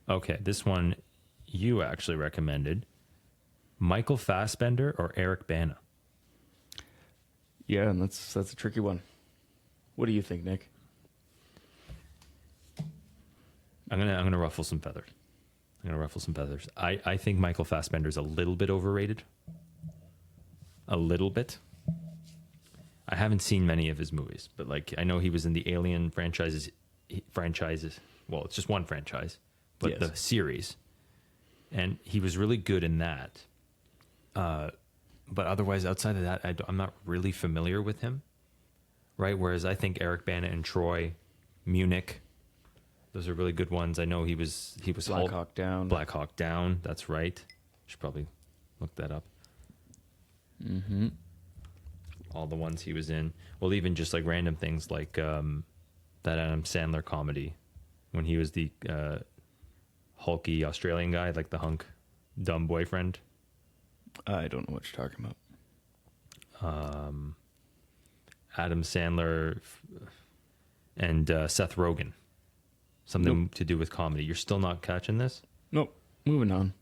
Okay, this one you actually recommended. Michael Fassbender or Eric Bana? Yeah, and that's a tricky one. What do you think, Nick? I'm gonna ruffle some feathers. I think Michael Fassbender's a little bit overrated. A little bit. I haven't seen many of his movies, but like I know he was in the Alien franchises. Well, it's just one franchise, but Yes. the series, and he was really good in that. But otherwise, outside of that, I'm not really familiar with him. Right. Whereas I think Eric Bana and Troy, Munich, those are really good ones. I know he was Black Hawk Down. Black Hawk Down. That's right. Should probably look that up. Mm-hmm. All the ones he was in. Well, even just like random things like that Adam Sandler comedy when he was the hulky Australian guy, like the hunk dumb boyfriend. I don't know what you're talking about. Adam Sandler and Seth Rogen. Something to do with comedy. You're still not catching this? Nope. Moving on.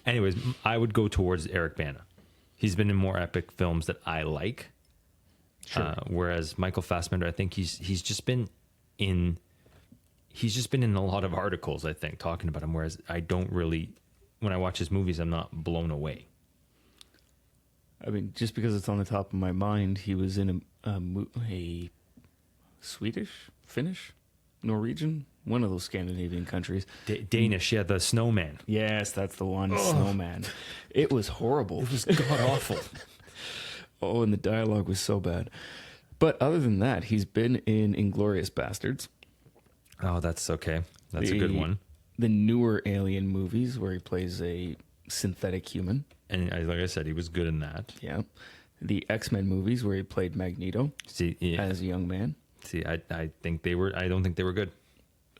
Anyways, I would go towards Eric Bana. He's been in more epic films that I like. Sure. Whereas Michael Fassbender, I think he's just been in a lot of articles, I think, talking about him. Whereas I don't really, when I watch his movies, I'm not blown away. I mean, just because it's on the top of my mind, he was in a Swedish, Finnish, Norwegian, one of those Scandinavian countries. Danish, yeah, the Snowman. Yes, that's the one, Snowman. It was horrible. It was god awful. Oh, and the dialogue was so bad. But other than that, he's been in Inglourious Bastards. Oh, that's okay. That's a good one. The newer Alien movies where he plays a synthetic human. And like I said, he was good in that. Yeah. The X-Men movies where he played Magneto as a young man. See, I think they were. I don't think they were good.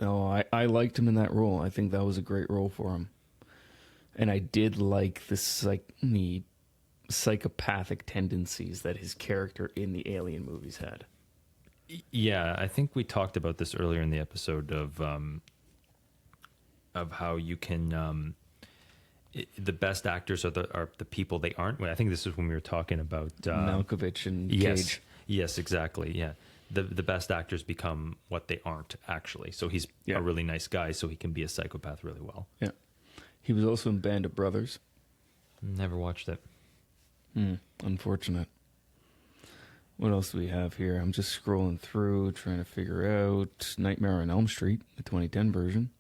Oh, I liked him in that role. I think that was a great role for him. And I did like the psychopathic tendencies that his character in the Alien movies had. Yeah, I think we talked about this earlier in the episode of how you can the best actors are the people they aren't. I think this is when we were talking about Malkovich and yes, Cage. Yes, exactly. Yeah, the best actors become what they aren't actually. So he's a really nice guy, so he can be a psychopath really well. Yeah, he was also in Band of Brothers. Never watched it. Unfortunate. What else do we have here? I'm just scrolling through, trying to figure out Nightmare on Elm Street, the 2010 version.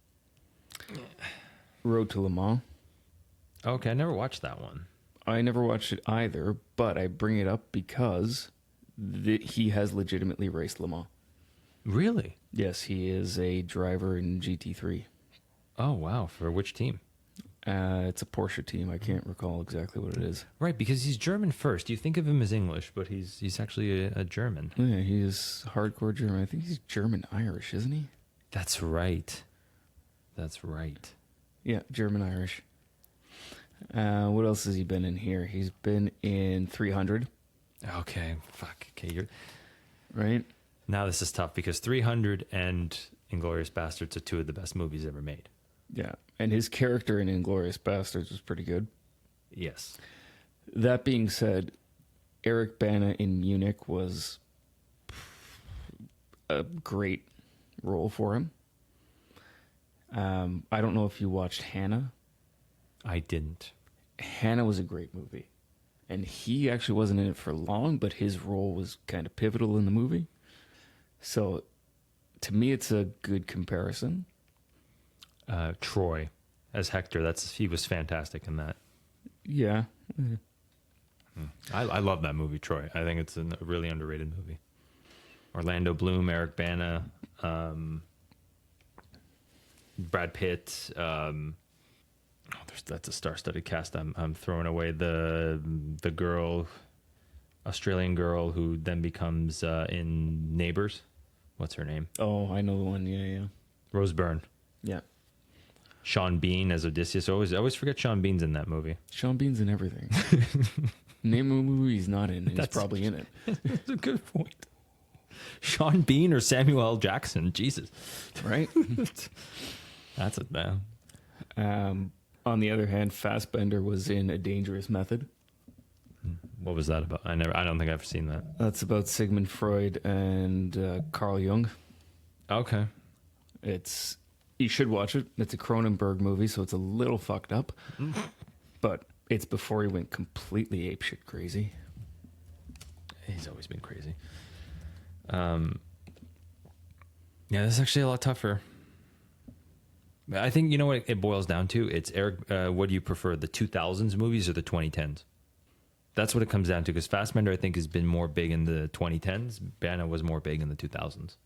Road to Le Mans. Okay, I never watched that one. I never watched it either, but I bring it up because he has legitimately raced Le Mans. Really? Yes, he is a driver in GT3. Oh, wow. For which team? It's a Porsche team. I can't recall exactly what it is. Right, because he's German first. You think of him as English, but he's actually a German. Yeah, he is hardcore German. I think he's German-Irish, isn't he? That's right. That's right. Yeah, German-Irish. What else has he been in here? He's been in 300. Okay, fuck. Okay, you're right. Now this is tough because 300 and Inglourious Bastards are two of the best movies ever made. Yeah, and his character in Inglourious Bastards was pretty good. Yes. That being said, Eric Bana in Munich was a great role for him. I don't know if you watched Hannah. I didn't. Hannah was a great movie. And he actually wasn't in it for long, but his role was kind of pivotal in the movie. So, to me, it's a good comparison. Troy as Hector, he was fantastic in that. Yeah. I love that movie, Troy. I think it's a really underrated movie. Orlando Bloom, Eric Bana, Brad Pitt. That's a star-studded cast. I'm throwing away the girl, Australian girl who then becomes in Neighbours. What's her name? Oh, I know the one. Yeah. Rose Byrne. Yeah. Sean Bean as Odysseus. I always forget Sean Bean's in that movie. Sean Bean's in everything. Name a movie he's not in. He's probably in it. That's a good point. Sean Bean or Samuel L. Jackson. Jesus. Right? That's it, man. On the other hand, Fassbender was in A Dangerous Method. What was that about? I don't think I've seen that. That's about Sigmund Freud and Carl Jung. Okay. You should watch it. It's a Cronenberg movie, so it's a little fucked up. But it's before he went completely apeshit crazy. He's always been crazy. Yeah, this is actually a lot tougher. I think, you know what it boils down to? It's Eric, what do you prefer, the 2000s movies or the 2010s? That's what it comes down to, because Fassbender, I think, has been more big in the 2010s. Bana was more big in the 2000s.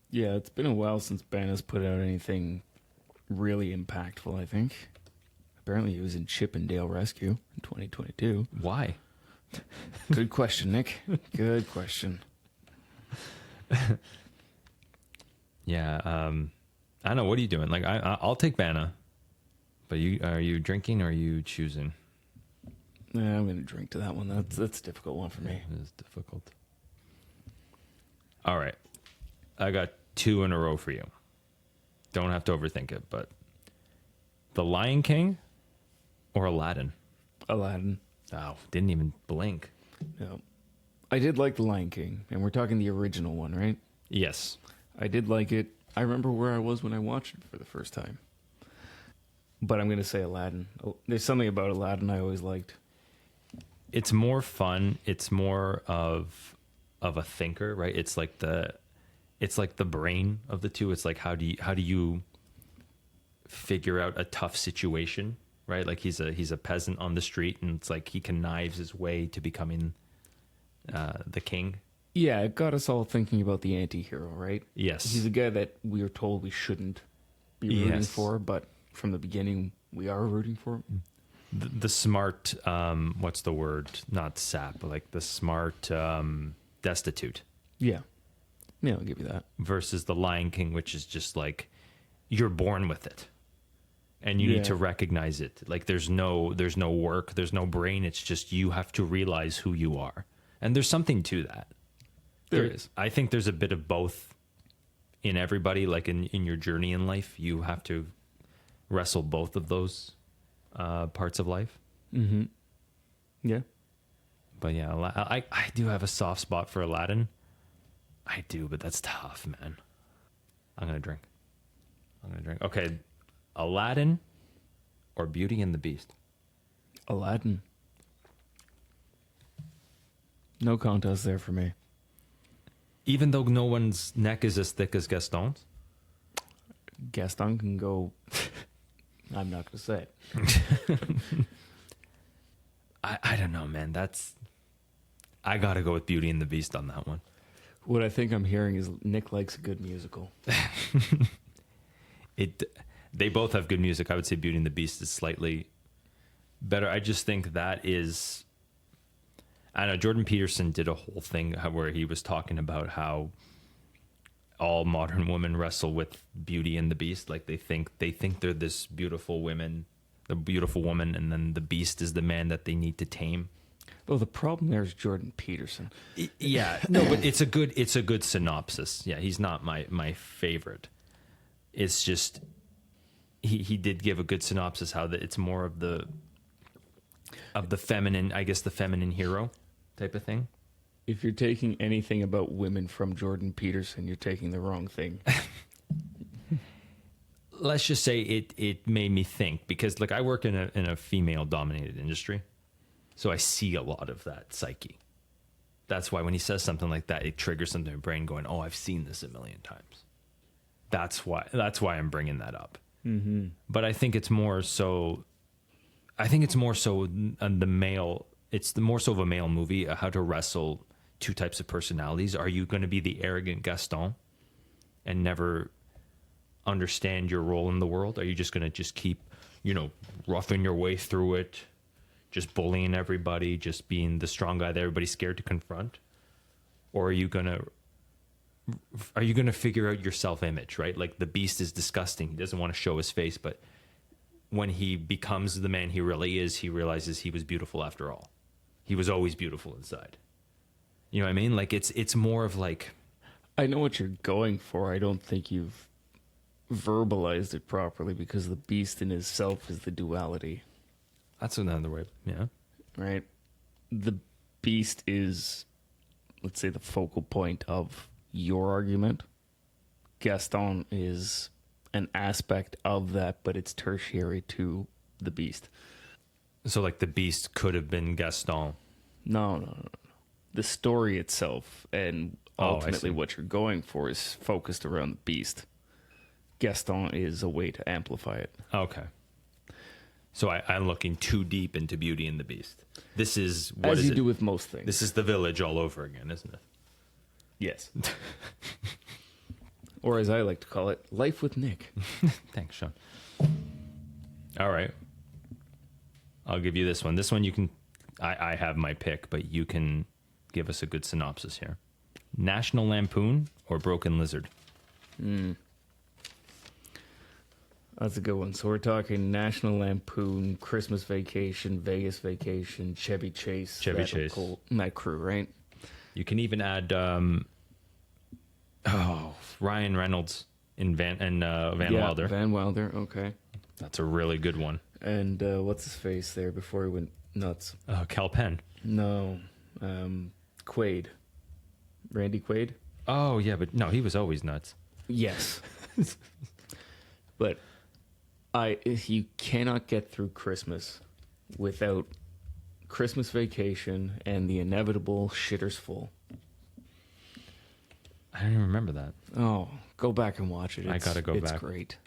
Yeah, it's been a while since Bana's put out anything really impactful, I think. Apparently he was in Chip and Dale Rescue in 2022. Why? Good question, Nick. Good question. Yeah, I don't know. What are you doing? Like, I'll take Bana, but are you drinking or are you choosing? Yeah, I'm going to drink to that one. That's a difficult one for me. It is difficult. All right. I got 2 in a row for you. Don't have to overthink it, but The Lion King or Aladdin? Aladdin. Oh, didn't even blink. No. I did like The Lion King, and we're talking the original one, right? Yes. I did like it. I remember where I was when I watched it for the first time. But I'm going to say Aladdin. There's something about Aladdin I always liked. It's more fun. It's more of a thinker, right? It's like the brain of the two. It's like how do you figure out a tough situation, right? Like he's a peasant on the street, and it's like he connives his way to becoming the king. Yeah, it got us all thinking about the anti-hero, right? Yes. He's a guy that we are told we shouldn't be rooting for, but from the beginning we are rooting for him. The smart, what's the word? Not sap, but like the smart destitute. Yeah. Yeah, I'll give you that. Versus the Lion King, which is just like you're born with it. And you need to recognize it. Like there's no work, there's no brain. It's just you have to realize who you are. And there's something to that. There is. I think there's a bit of both in everybody. Like in your journey in life, you have to wrestle both of those parts of life. Mm-hmm. Yeah. But yeah, I do have a soft spot for Aladdin. I do, but that's tough, man. I'm going to drink. Okay. Aladdin or Beauty and the Beast? Aladdin. No contest there for me. Even though no one's neck is as thick as Gaston's? Gaston can go... I'm not going to say it. I don't know, man. I got to go with Beauty and the Beast on that one. What I think I'm hearing is Nick likes a good musical. They both have good music. I would say Beauty and the Beast is slightly better. I just think that is... I know Jordan Peterson did a whole thing where he was talking about how all modern women wrestle with Beauty and the Beast. Like they think they're this beautiful woman, and then the Beast is the man that they need to tame. Well, the problem there is Jordan Peterson. Yeah, no, but it's a good synopsis. Yeah, he's not my favorite. It's just he did give a good synopsis how that it's more of the feminine, I guess the feminine hero type of thing. If you're taking anything about women from Jordan Peterson, you're taking the wrong thing. Let's just say it made me think, because like I work in a female dominated industry. So I see a lot of that psyche. That's why when he says something like that, it triggers something in my brain going, oh, I've seen this a million times. That's why I'm bringing that up. Mm-hmm. But I think it's more so the male, it's more so of a male movie, how to wrestle two types of personalities. Are you going to be the arrogant Gaston and never understand your role in the world? Are you just going to keep, roughing your way through it? Just bullying everybody, just being the strong guy that everybody's scared to confront? Or are you gonna figure out your self-image, right? Like the Beast is disgusting. He doesn't want to show his face, but when he becomes the man he really is, he realizes he was beautiful after all. He was always beautiful inside. You know what I mean? Like it's more of like... I know what you're going for. I don't think you've verbalized it properly because the beast in itself is the duality, That's another way. Yeah. right? The beast is, let's say, the focal point of your argument. Gaston is an aspect of that, but it's tertiary to the beast. So like the beast could have been Gaston. No. The story itself and Oh, I ultimately see. what you're going for is focused around the beast. Gaston is a way to amplify it. Okay. So I'm looking too deep into Beauty and the Beast. This is what As is you it? do with most things. This is the village all over again, isn't it? Yes. Or as I like to call it, life with Nick. Thanks, Sean. All right. I'll give you this one. This one you can... I have my pick, but you can give us a good synopsis here. National Lampoon or Broken Lizard? That's a good one. So we're talking National Lampoon, Christmas Vacation, Vegas Vacation, Chevy Chase. Chevy Chase. That crew, right? You can even add Ryan Reynolds in Van Wilder. Van Wilder, okay. That's a really good one. And what's his face there before he went nuts? Cal Penn. No. Quaid. Randy Quaid? Oh, yeah, but no, he was always nuts. Yes. But you cannot get through Christmas without Christmas Vacation and the inevitable Shitters Full. I don't even remember that. Oh, go back and watch it. I gotta go it's back. It's great.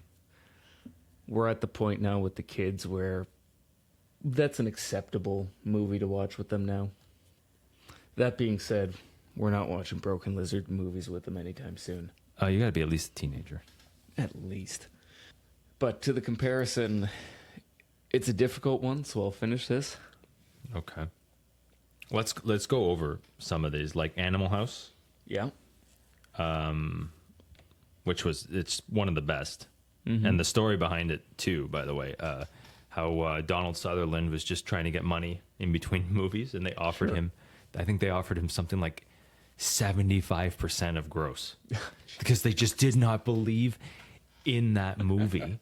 We're at the point now with the kids where that's an acceptable movie to watch with them now. That being said, we're not watching Broken Lizard movies with them anytime soon. You gotta be at least a teenager. At least. But to the comparison, it's a difficult one, so I'll finish this. Okay. Let's go over some of these, like Animal House, Yeah. which it's one of the best, and the story behind it too. By the way, how Donald Sutherland was just trying to get money in between movies, and they offered him. I think they offered him something like 75% of gross because they just did not believe in that movie.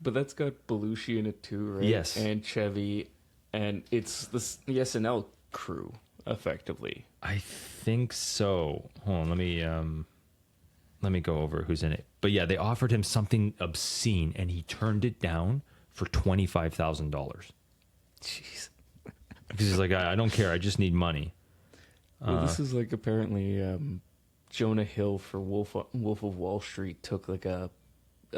But that's got Belushi in it too, right? Yes. And Chevy, and it's the SNL crew, effectively. I think so. Hold on, let me go over who's in it. But yeah, they offered him something obscene, and he turned it down for $25,000 Jeez. because he's like, I don't care, I just need money. Well, this is like apparently Jonah Hill for Wolf of Wall Street took like a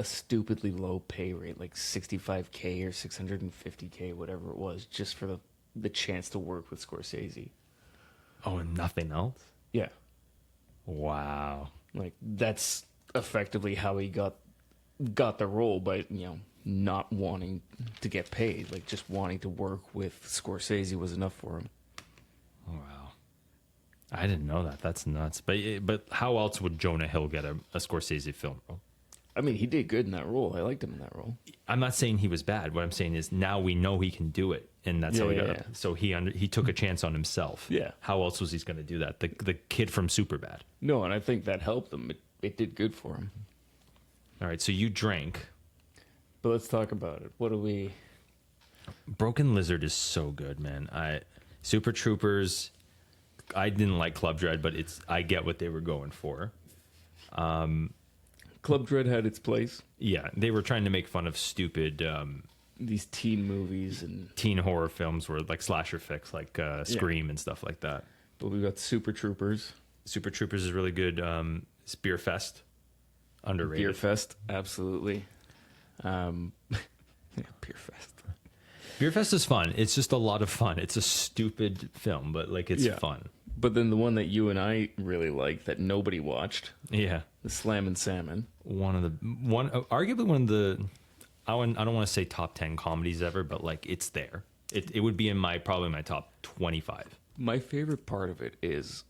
stupidly low pay rate, like $65K or $650K, whatever it was, just for the chance to work with Scorsese. Oh, and nothing else? Yeah. Wow. Like that's effectively how he got the role by, not wanting to get paid, like just wanting to work with Scorsese was enough for him. Wow. I didn't know that. That's nuts. But how else would Jonah Hill get a Scorsese film role? I mean, he did good in that role. I liked him in that role. I'm not saying he was bad. What I'm saying is now we know he can do it, and that's how he got it. So he took a chance on himself. Yeah. How else was he going to do that? The kid from Superbad. No, and I think that helped him. It did good for him. All right. So you drank. But let's talk about it. What do we... Broken Lizard is so good, man. Super Troopers. I didn't like Club Dread, but I get what they were going for. Club Dread had its place. Yeah, they were trying to make fun of stupid These teen movies and... teen horror films, were like slasher flicks, like Scream and stuff like that. But we got Super Troopers. Super Troopers is really good. Spear Fest, underrated. Beer Fest, absolutely. Beer Fest. Beer Fest is fun. It's just a lot of fun. It's a stupid film, but like it's fun. But then the one that you and I really like that nobody watched, Yeah, the Slam and Salmon. Arguably one of the, I don't want to say top 10 comedies ever, but like it's there. It would be in probably my top 25. My favorite part of it is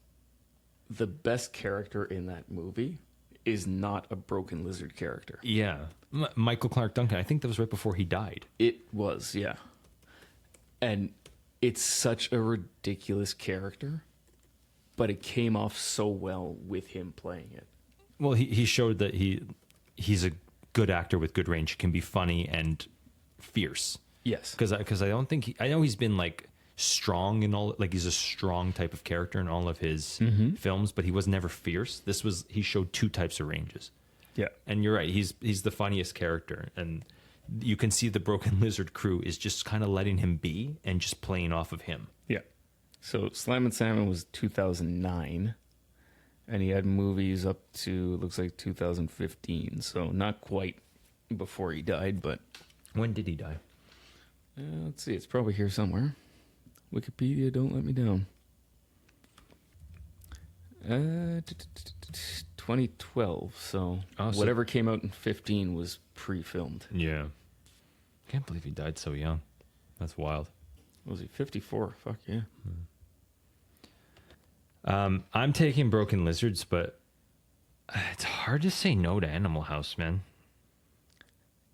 the best character in that movie is not a Broken Lizard character. Yeah, Michael Clark Duncan. I think that was right before he died. It was, yeah. And it's such a ridiculous character, but it came off so well with him playing it. Well, he showed that he's a good actor with good range. He can be funny and fierce. Yes. Because I don't think I know he's been like strong in all, like he's a strong type of character in all of his films, but he was never fierce. He showed two types of ranges. Yeah. And you're right, he's the funniest character, and you can see the Broken Lizard crew is just kind of letting him be and just playing off of him. Yeah. So Slam and Salmon was 2009, and he had movies up to, looks like 2015. So not quite before he died, but When did he die? let's see. It's probably here somewhere. Wikipedia, don't let me down. 2012. So whatever came out in 15 was pre-filmed. Yeah. Can't believe he died so young. That's wild. Was he 54? Fuck yeah. I'm taking Broken Lizards, but it's hard to say no to Animal House, man.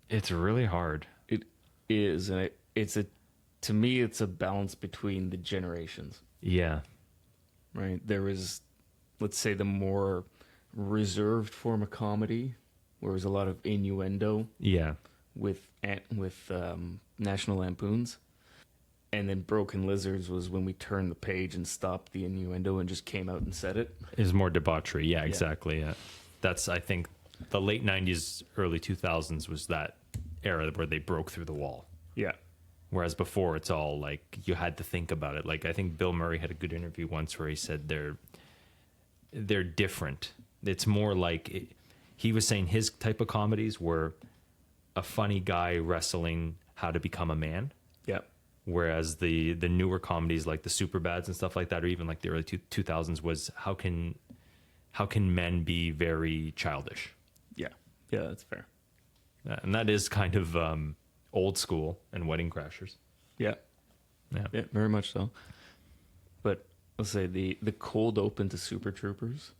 It's really hard. It is, and to me, it's a balance between the generations. Yeah. Right. There is, let's say, the more reserved form of comedy, where there's a lot of innuendo. Yeah. With National Lampoons, and then Broken Lizards was when we turned the page and stopped the innuendo and just came out and said it. Is more debauchery. Yeah, exactly. Yeah. That's, I think, the late 90s, early 2000s was that era where they broke through the wall. Yeah. Whereas before, it's all like you had to think about it. Like I think Bill Murray had a good interview once where he said they're different. It's more like he was saying his type of comedies were a funny guy wrestling how to become a man. Yeah. Whereas the newer comedies like the Superbads and stuff like that, or even like the early 2000s, was how can men be very childish? Yeah. Yeah, that's fair. And that is kind of old school and Wedding Crashers. Yeah. Yeah. Yeah, very much so. But let's say the cold open to Super Troopers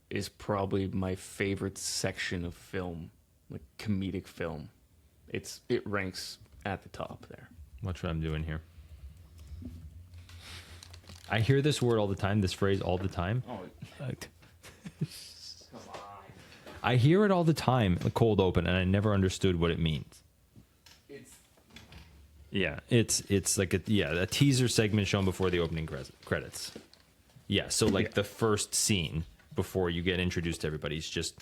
is probably my favorite section of film, like comedic film. It ranks at the top there. Watch what I'm doing here. I hear this word all the time, this phrase all the time. Oh, come on. I hear it all the time, the cold open, and I never understood what it means. It's like a teaser segment shown before the opening credits. Yeah, so like the first scene before you get introduced to everybody is just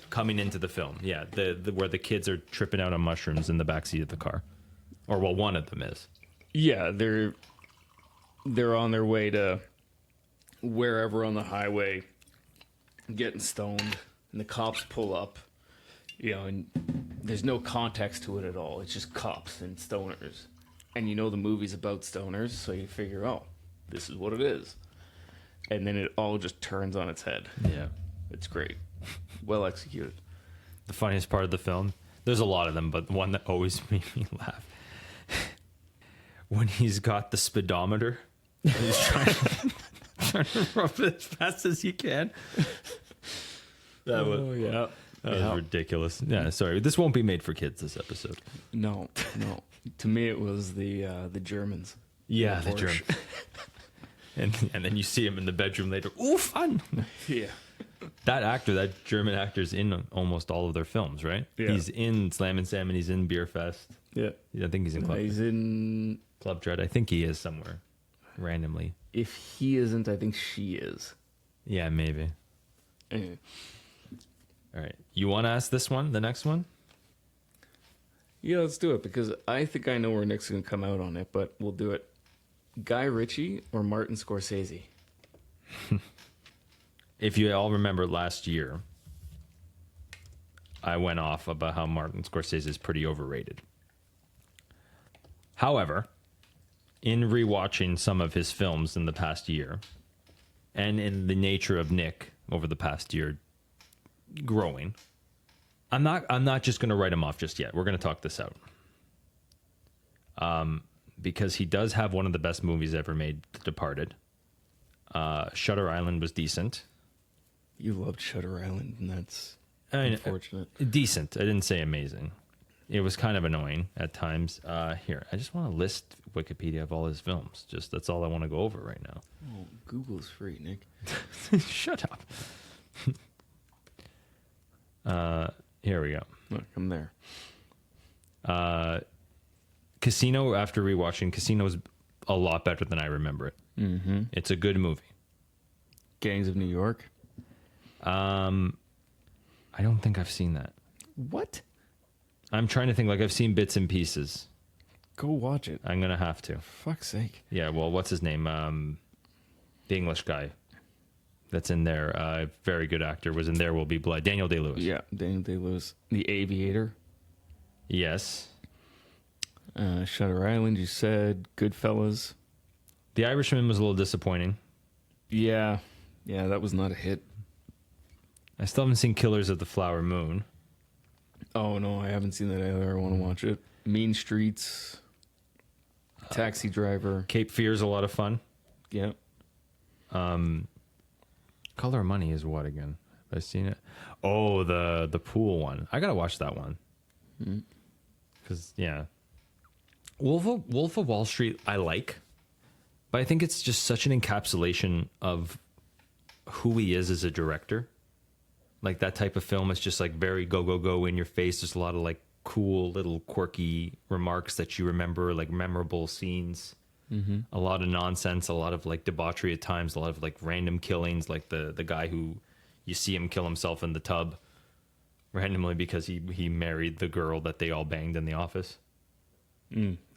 coming into the film. Yeah, the where the kids are tripping out on mushrooms in the backseat of the car. Or well, one of them is. Yeah, they're on their way to wherever on the highway, getting stoned, and the cops pull up, and there's no context to it at all. It's just cops and stoners. And the movie's about stoners, so you figure, oh, this is what it is. And then it all just turns on its head. Yeah. It's great. Well executed. The funniest part of the film, there's a lot of them, but one that always made me laugh. When he's got the speedometer and he's trying to rub it as fast as he can. That was ridiculous. Yeah, sorry. This won't be made for kids, this episode. No. To me, it was the Germans. Yeah, the Germans. And then you see him in the bedroom later. Ooh, fun! Yeah. That German actor's in almost all of their films, right? Yeah. He's in Slam and Salmon. He's in Beer Fest. Yeah. I think he's in Club. He's in Club Dread. I think he is somewhere randomly. If he isn't, I think she is. Yeah, maybe. Anyway. All right. You want to ask this one, the next one? Yeah, let's do it, because I think I know where Nick's going to come out on it, but we'll do it. Guy Ritchie or Martin Scorsese? If you all remember last year, I went off about how Martin Scorsese is pretty overrated. However, in rewatching some of his films in the past year, and in the nature of Nick over the past year growing, I'm not just going to write him off just yet. We're going to talk this out. Because he does have one of the best movies ever made, The Departed. Shutter Island was decent. You loved Shutter Island, and that's unfortunate. Decent. I didn't say amazing. It was kind of annoying at times. Here, I just want to list Wikipedia of all his films. Just that's all I want to go over right now. Oh, Google's free, Nick. Shut up. Here we go. Look, I'm there. Casino, after rewatching, Casino is a lot better than I remember it. Mm-hmm. It's a good movie. Gangs of New York. I don't think I've seen that. What? I'm trying to think. Like, I've seen bits and pieces. Go watch it. I'm gonna have to. Fuck's sake. Yeah. Well, what's his name? The English guy that's in there. Very good actor. Was in There Will Be Blood. Daniel Day-Lewis. Yeah, Daniel Day-Lewis. The Aviator. Yes. Shutter Island, you said. Goodfellas. The Irishman was a little disappointing. Yeah. Yeah, that was not a hit. I still haven't seen Killers of the Flower Moon. Oh, no, I haven't seen that either. I want to watch it. Mean Streets. Taxi Driver. Cape Fear is a lot of fun. Yeah. Color of Money is what again? Have I seen it? Oh, the pool one. I gotta watch that one. Because yeah, Wolf of Wall Street I like, but I think it's just such an encapsulation of who he is as a director. Like that type of film is just like very go in your face. There's a lot of like cool little quirky remarks that you remember, like memorable scenes. Mm-hmm. A lot of nonsense, a lot of like debauchery at times, a lot of like random killings, like the guy who you see him kill himself in the tub randomly because he married the girl that they all banged in the office.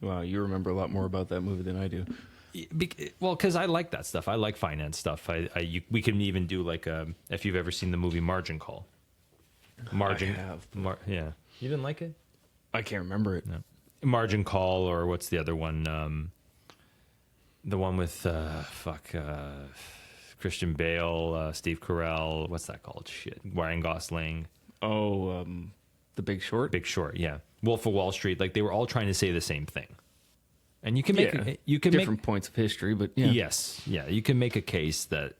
Wow, you remember a lot more about that movie than I do. Well, because I like that stuff. I like finance stuff. We can even do like if you've ever seen the movie Margin Call. Margin. I have. Yeah. You didn't like it? I can't remember it. No. Margin Call, or what's the other one? The one with Christian Bale, Steve Carell. What's that called? Shit. Ryan Gosling. Oh, The Big Short? Big Short, yeah. Wolf of Wall Street. Like they were all trying to say the same thing. And you can make different points of history, but yeah. Yes. Yeah. You can make a case that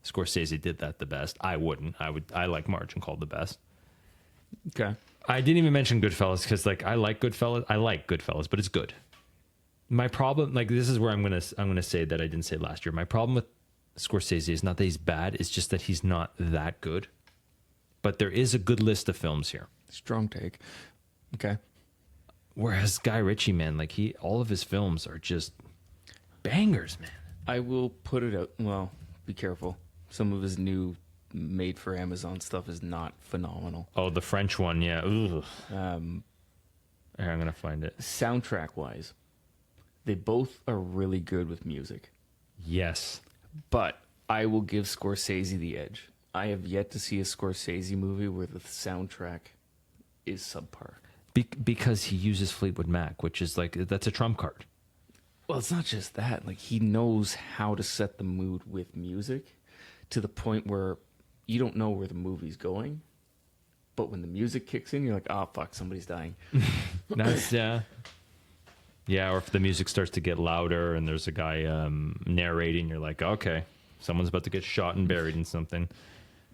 Scorsese did that the best. I wouldn't. I like Margin Call the best. Okay. I didn't even mention Goodfellas because like I like Goodfellas, but it's good. My problem, like this is where I'm gonna say that I didn't say last year. My problem with Scorsese is not that he's bad; it's just that he's not that good. But there is a good list of films here. Strong take. Okay. Whereas Guy Ritchie, man, like all of his films are just bangers, man. I will put it out. Well, be careful. Some of his new made for Amazon stuff is not phenomenal. Oh, the French one, yeah. Ugh. Here, I'm gonna find it. Soundtrack wise, they both are really good with music. Yes. But I will give Scorsese the edge. I have yet to see a Scorsese movie where the soundtrack is subpar. Because he uses Fleetwood Mac, which is like, that's a trump card. Well, it's not just that. Like, he knows how to set the mood with music to the point where you don't know where the movie's going. But when the music kicks in, you're like, oh, fuck, somebody's dying. That's, yeah. Yeah, or if the music starts to get louder and there's a guy narrating, you're like, okay, someone's about to get shot and buried in something.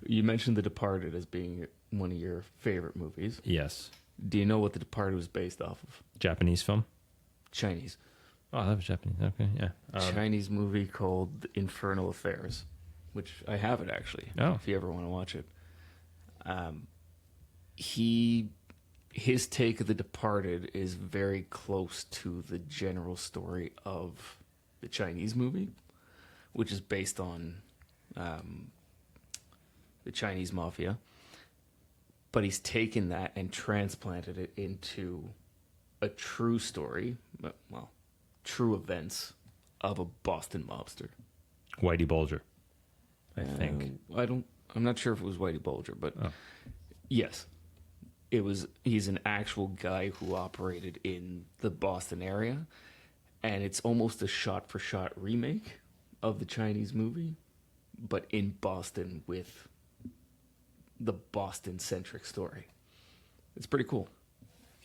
You mentioned The Departed as being one of your favorite movies. Yes. Do you know what The Departed was based off of? Japanese film? Chinese. Oh, that was Japanese. Okay, yeah. Chinese movie called Infernal Affairs, which I have it actually, if you ever want to watch it. His take of The Departed is very close to the general story of the Chinese movie, which is based on the Chinese mafia. But he's taken that and transplanted it into a true story, well, true events of a Boston mobster. Whitey Bulger, I think. I'm not sure if it was Whitey Bulger, but yes. He's an actual guy who operated in the Boston area, and it's almost a shot-for-shot remake of the Chinese movie, but in Boston with the Boston-centric story. It's pretty cool.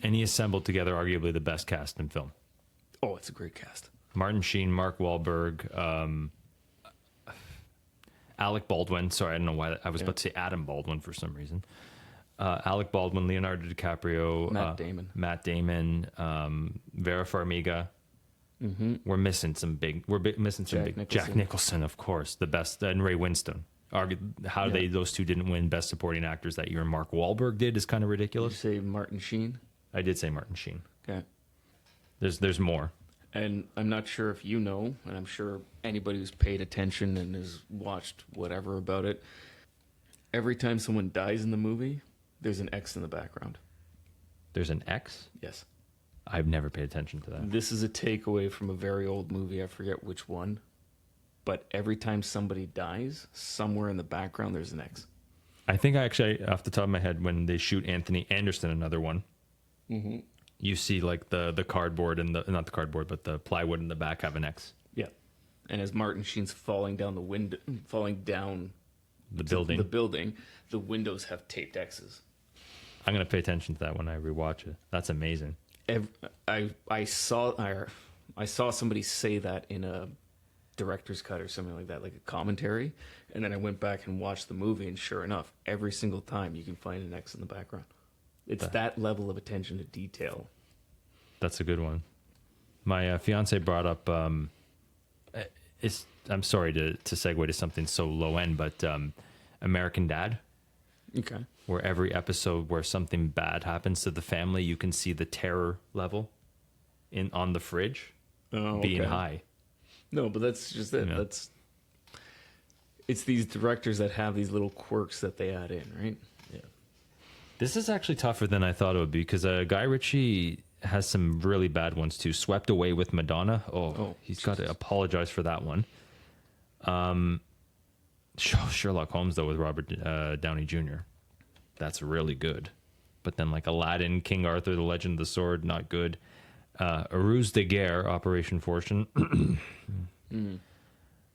And he assembled together arguably the best cast in film. Oh, it's a great cast. Martin Sheen, Mark Wahlberg, Alec Baldwin. Sorry, I don't know why. I was about to say Adam Baldwin for some reason. Alec Baldwin, Leonardo DiCaprio, Matt Damon, Vera Farmiga. Mm-hmm. We're missing some big. Jack Nicholson, of course, the best, and Ray Winstone. How those two didn't win Best Supporting Actors that year, and Mark Wahlberg did, is kind of Did ridiculous. you say Martin Sheen? I did say Martin Sheen. Okay. There's more. And I'm not sure if you know, and I'm sure anybody who's paid attention and has watched whatever about it, every time someone dies in the movie, there's an X in the background. There's an X? Yes. I've never paid attention to that. This is a takeaway from a very old movie. I forget which one. But every time somebody dies, somewhere in the background, there's an X. I think I actually, off the top of my head, when they shoot Anthony Anderson, another one, you see like the cardboard and not the cardboard, but the plywood in the back have an X. Yeah. And as Martin Sheen's falling down the window, falling down The building. the windows have taped X's. I'm going to pay attention to that when I rewatch it. That's amazing. I saw somebody say that in a director's cut or something like that, like a commentary, and then I went back and watched the movie, and sure enough, every single time you can find an X in the background. It's that level of attention to detail. That's a good one. My fiance brought up. I'm sorry to segue to something so low end, but American Dad. Okay. Where every episode where something bad happens to the family, you can see the terror level on the fridge being high. No, but that's just it. Yeah. It's these directors that have these little quirks that they add in, right? Yeah. This is actually tougher than I thought it would be, because Guy Ritchie has some really bad ones too. Swept Away with Madonna. He's got to apologize for that one. Sherlock Holmes, though, with Robert Downey Jr. That's really good. But then like Aladdin, King Arthur, The Legend of the Sword, not good. Ruse de Guerre, Operation Fortune.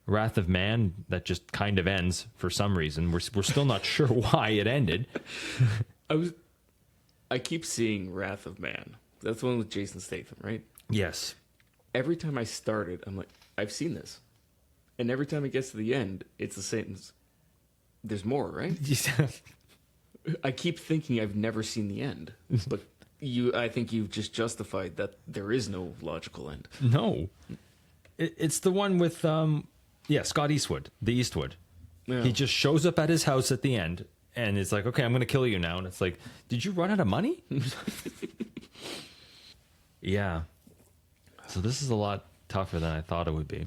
Wrath of Man, that just kind of ends for some reason. We're still not sure why it ended. I keep seeing Wrath of Man. That's the one with Jason Statham, right? Yes. Every time I start it, I'm like, I've seen this. And every time it gets to the end, it's the sentence. There's more, right? I keep thinking I've never seen the end. But I think you've just justified that there is no logical end. No. It's the one with, Scott Eastwood, the Eastwood. Yeah. He just shows up at his house at the end, and it's like, okay, I'm going to kill you now. And it's like, did you run out of money? Yeah. So this is a lot tougher than I thought it would be.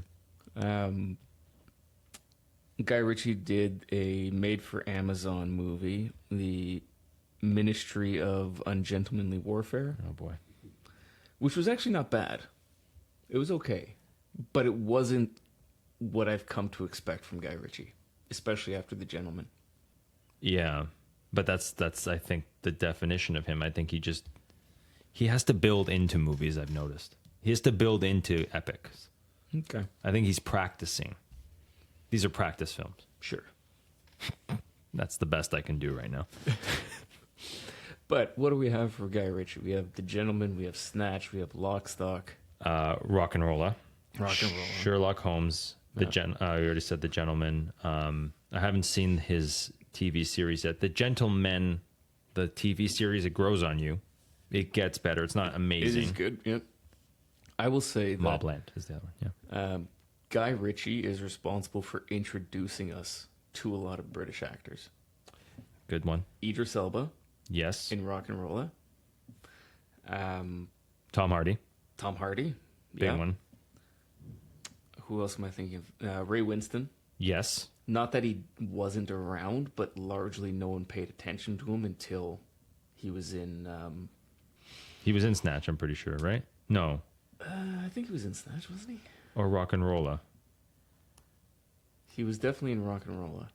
Guy Ritchie did a made-for-Amazon movie, The Ministry of Ungentlemanly Warfare. Oh, boy. Which was actually not bad. It was okay. But it wasn't what I've come to expect from Guy Ritchie, especially after The Gentleman. Yeah. But that's I think, the definition of him. I think he has to build into movies, I've noticed. He has to build into epics. Okay. I think he's practicing. These are practice films. Sure. That's the best I can do right now. But what do we have for Guy Ritchie? We have The Gentleman, we have Snatch, we have Lock, Stock. Rock and Rolla. Sherlock Holmes. We already said The Gentleman. I haven't seen his TV series yet. The Gentleman, the TV series, it grows on you. It gets better. It's not amazing. It is good, yep. I will say that Mobland is the other one, yeah. Guy Ritchie is responsible for introducing us to a lot of British actors. Good one. Idris Elba Yes. in Rock and Rolla. Tom Hardy. Tom Hardy. Big one. Who else am I thinking of? Ray Winston. Yes. Not that he wasn't around, but largely no one paid attention to him until he was in... He was in Snatch, I'm pretty sure, right? No. I think he was in Snatch, wasn't he? Or Rock and Rolla. He was definitely in Rock and Rolla.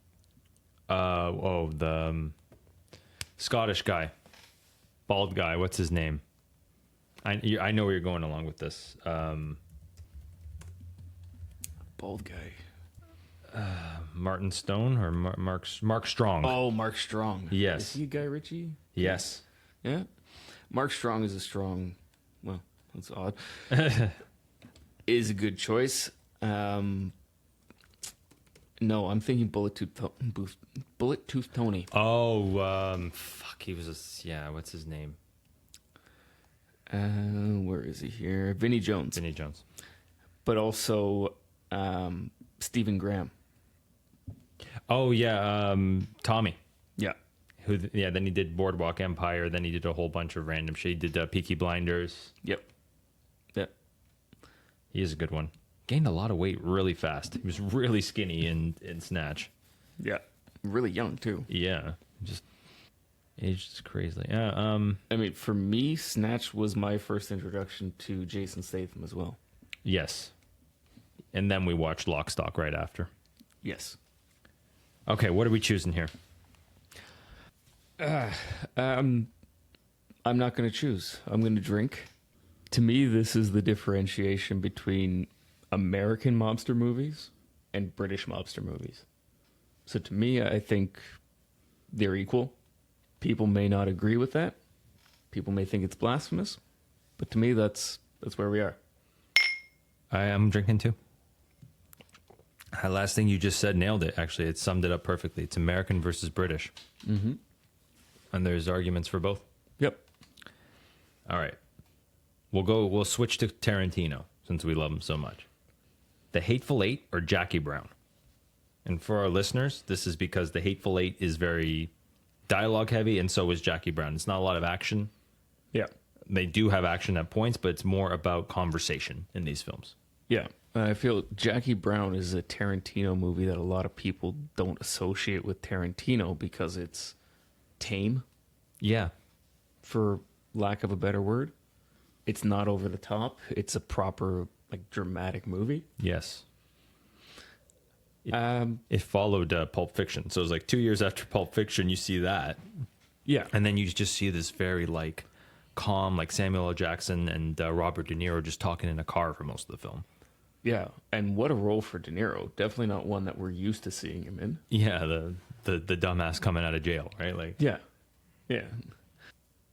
The Scottish guy. Bald guy. What's his name? I know where you're going along with this. Bald guy. Martin Stone or Mark Strong. Oh, Mark Strong. Yes. Is he Guy Ritchie? Yes. Yeah. Mark Strong is a strong... Well, that's odd. Is a good choice. No, I'm thinking Bullet Tooth Tony. Oh, he was what's his name? Where is he here? Vinnie Jones. Vinnie Jones. But also Stephen Graham. Oh yeah, Tommy. Yeah. Then he did Boardwalk Empire. Then he did a whole bunch of random shit. He did Peaky Blinders. Yep. Yep. He is a good one. Gained a lot of weight really fast. He was really skinny in Snatch. Yeah. Really young too. Yeah, just aged crazily. Yeah. I mean, for me, Snatch was my first introduction to Jason Statham as well. Yes. And then we watched Lock, Stock right after. Yes. Okay, what are we choosing here? I'm not going to choose. I'm going to drink. To me, this is the differentiation between American mobster movies and British mobster movies. So to me, I think they're equal. People may not agree with that. People may think it's blasphemous. But to me, that's where we are. I am drinking too. That last thing you just said nailed it, actually. It summed it up perfectly. It's American versus British. Mm-hmm. And there's arguments for both. Yep. All right. We'll switch to Tarantino since we love him so much. The Hateful Eight or Jackie Brown? And for our listeners, this is because The Hateful Eight is very dialogue heavy, and so is Jackie Brown. It's not a lot of action. Yeah. They do have action at points, but it's more about conversation in these films. Yeah. I feel Jackie Brown is a Tarantino movie that a lot of people don't associate with Tarantino because it's tame, Yeah. for lack of a better word. It's not over the top. It's a proper, like, dramatic movie. Yes. It followed Pulp Fiction. So it was like 2 years after Pulp Fiction, you see that. Yeah. And then you just see this very, like, calm, like Samuel L. Jackson and Robert De Niro just talking in a car for most of the film. Yeah. And what a role for De Niro. Definitely not one that we're used to seeing him in. Yeah, the dumbass coming out of jail, right? Like, Yeah. Yeah.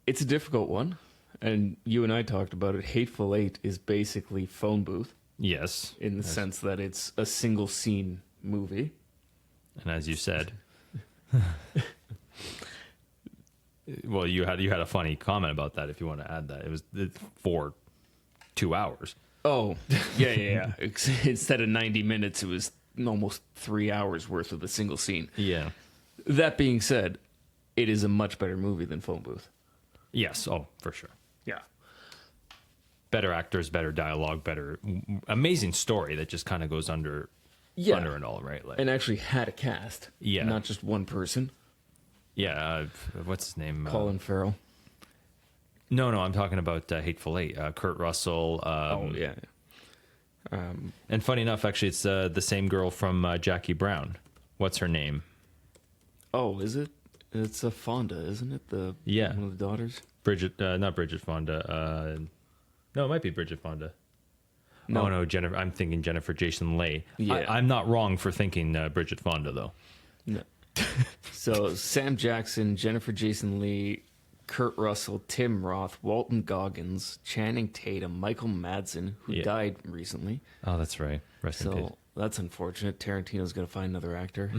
It's a difficult one. And you and I talked about it. Hateful Eight is basically Phone Booth yes. in the sense that it's a single scene movie. And as you said, well, you had a funny comment about that. If you want to add that, it was for 2 hours. Oh, yeah. Instead of 90 minutes, it was almost 3 hours worth of a single scene. Yeah. That being said, it is a much better movie than Phone Booth. Yes. Oh, for sure. Yeah. Better actors, better dialogue, better, amazing story that just kind of goes under it all, right? Like, And actually had a cast. Yeah. Not just one person. yeah. What's his name? Colin Farrell. No, I'm talking about Hateful Eight. Kurt Russell. Yeah. And funny enough, actually, it's the same girl from Jackie Brown. What's her name? Oh, is it? It's a Fonda, isn't it? Yeah. One of the daughters? Not Bridget Fonda. No, it might be Bridget Fonda. No. Oh, no, Jennifer. I'm thinking Jennifer Jason Leigh. Yeah. I'm not wrong for thinking Bridget Fonda, though. No. So Sam Jackson, Jennifer Jason Leigh, Kurt Russell, Tim Roth, Walton Goggins, Channing Tatum, Michael Madsen, who died recently. Oh, that's right. Rest in peace. So that's unfortunate. Tarantino's got to find another actor.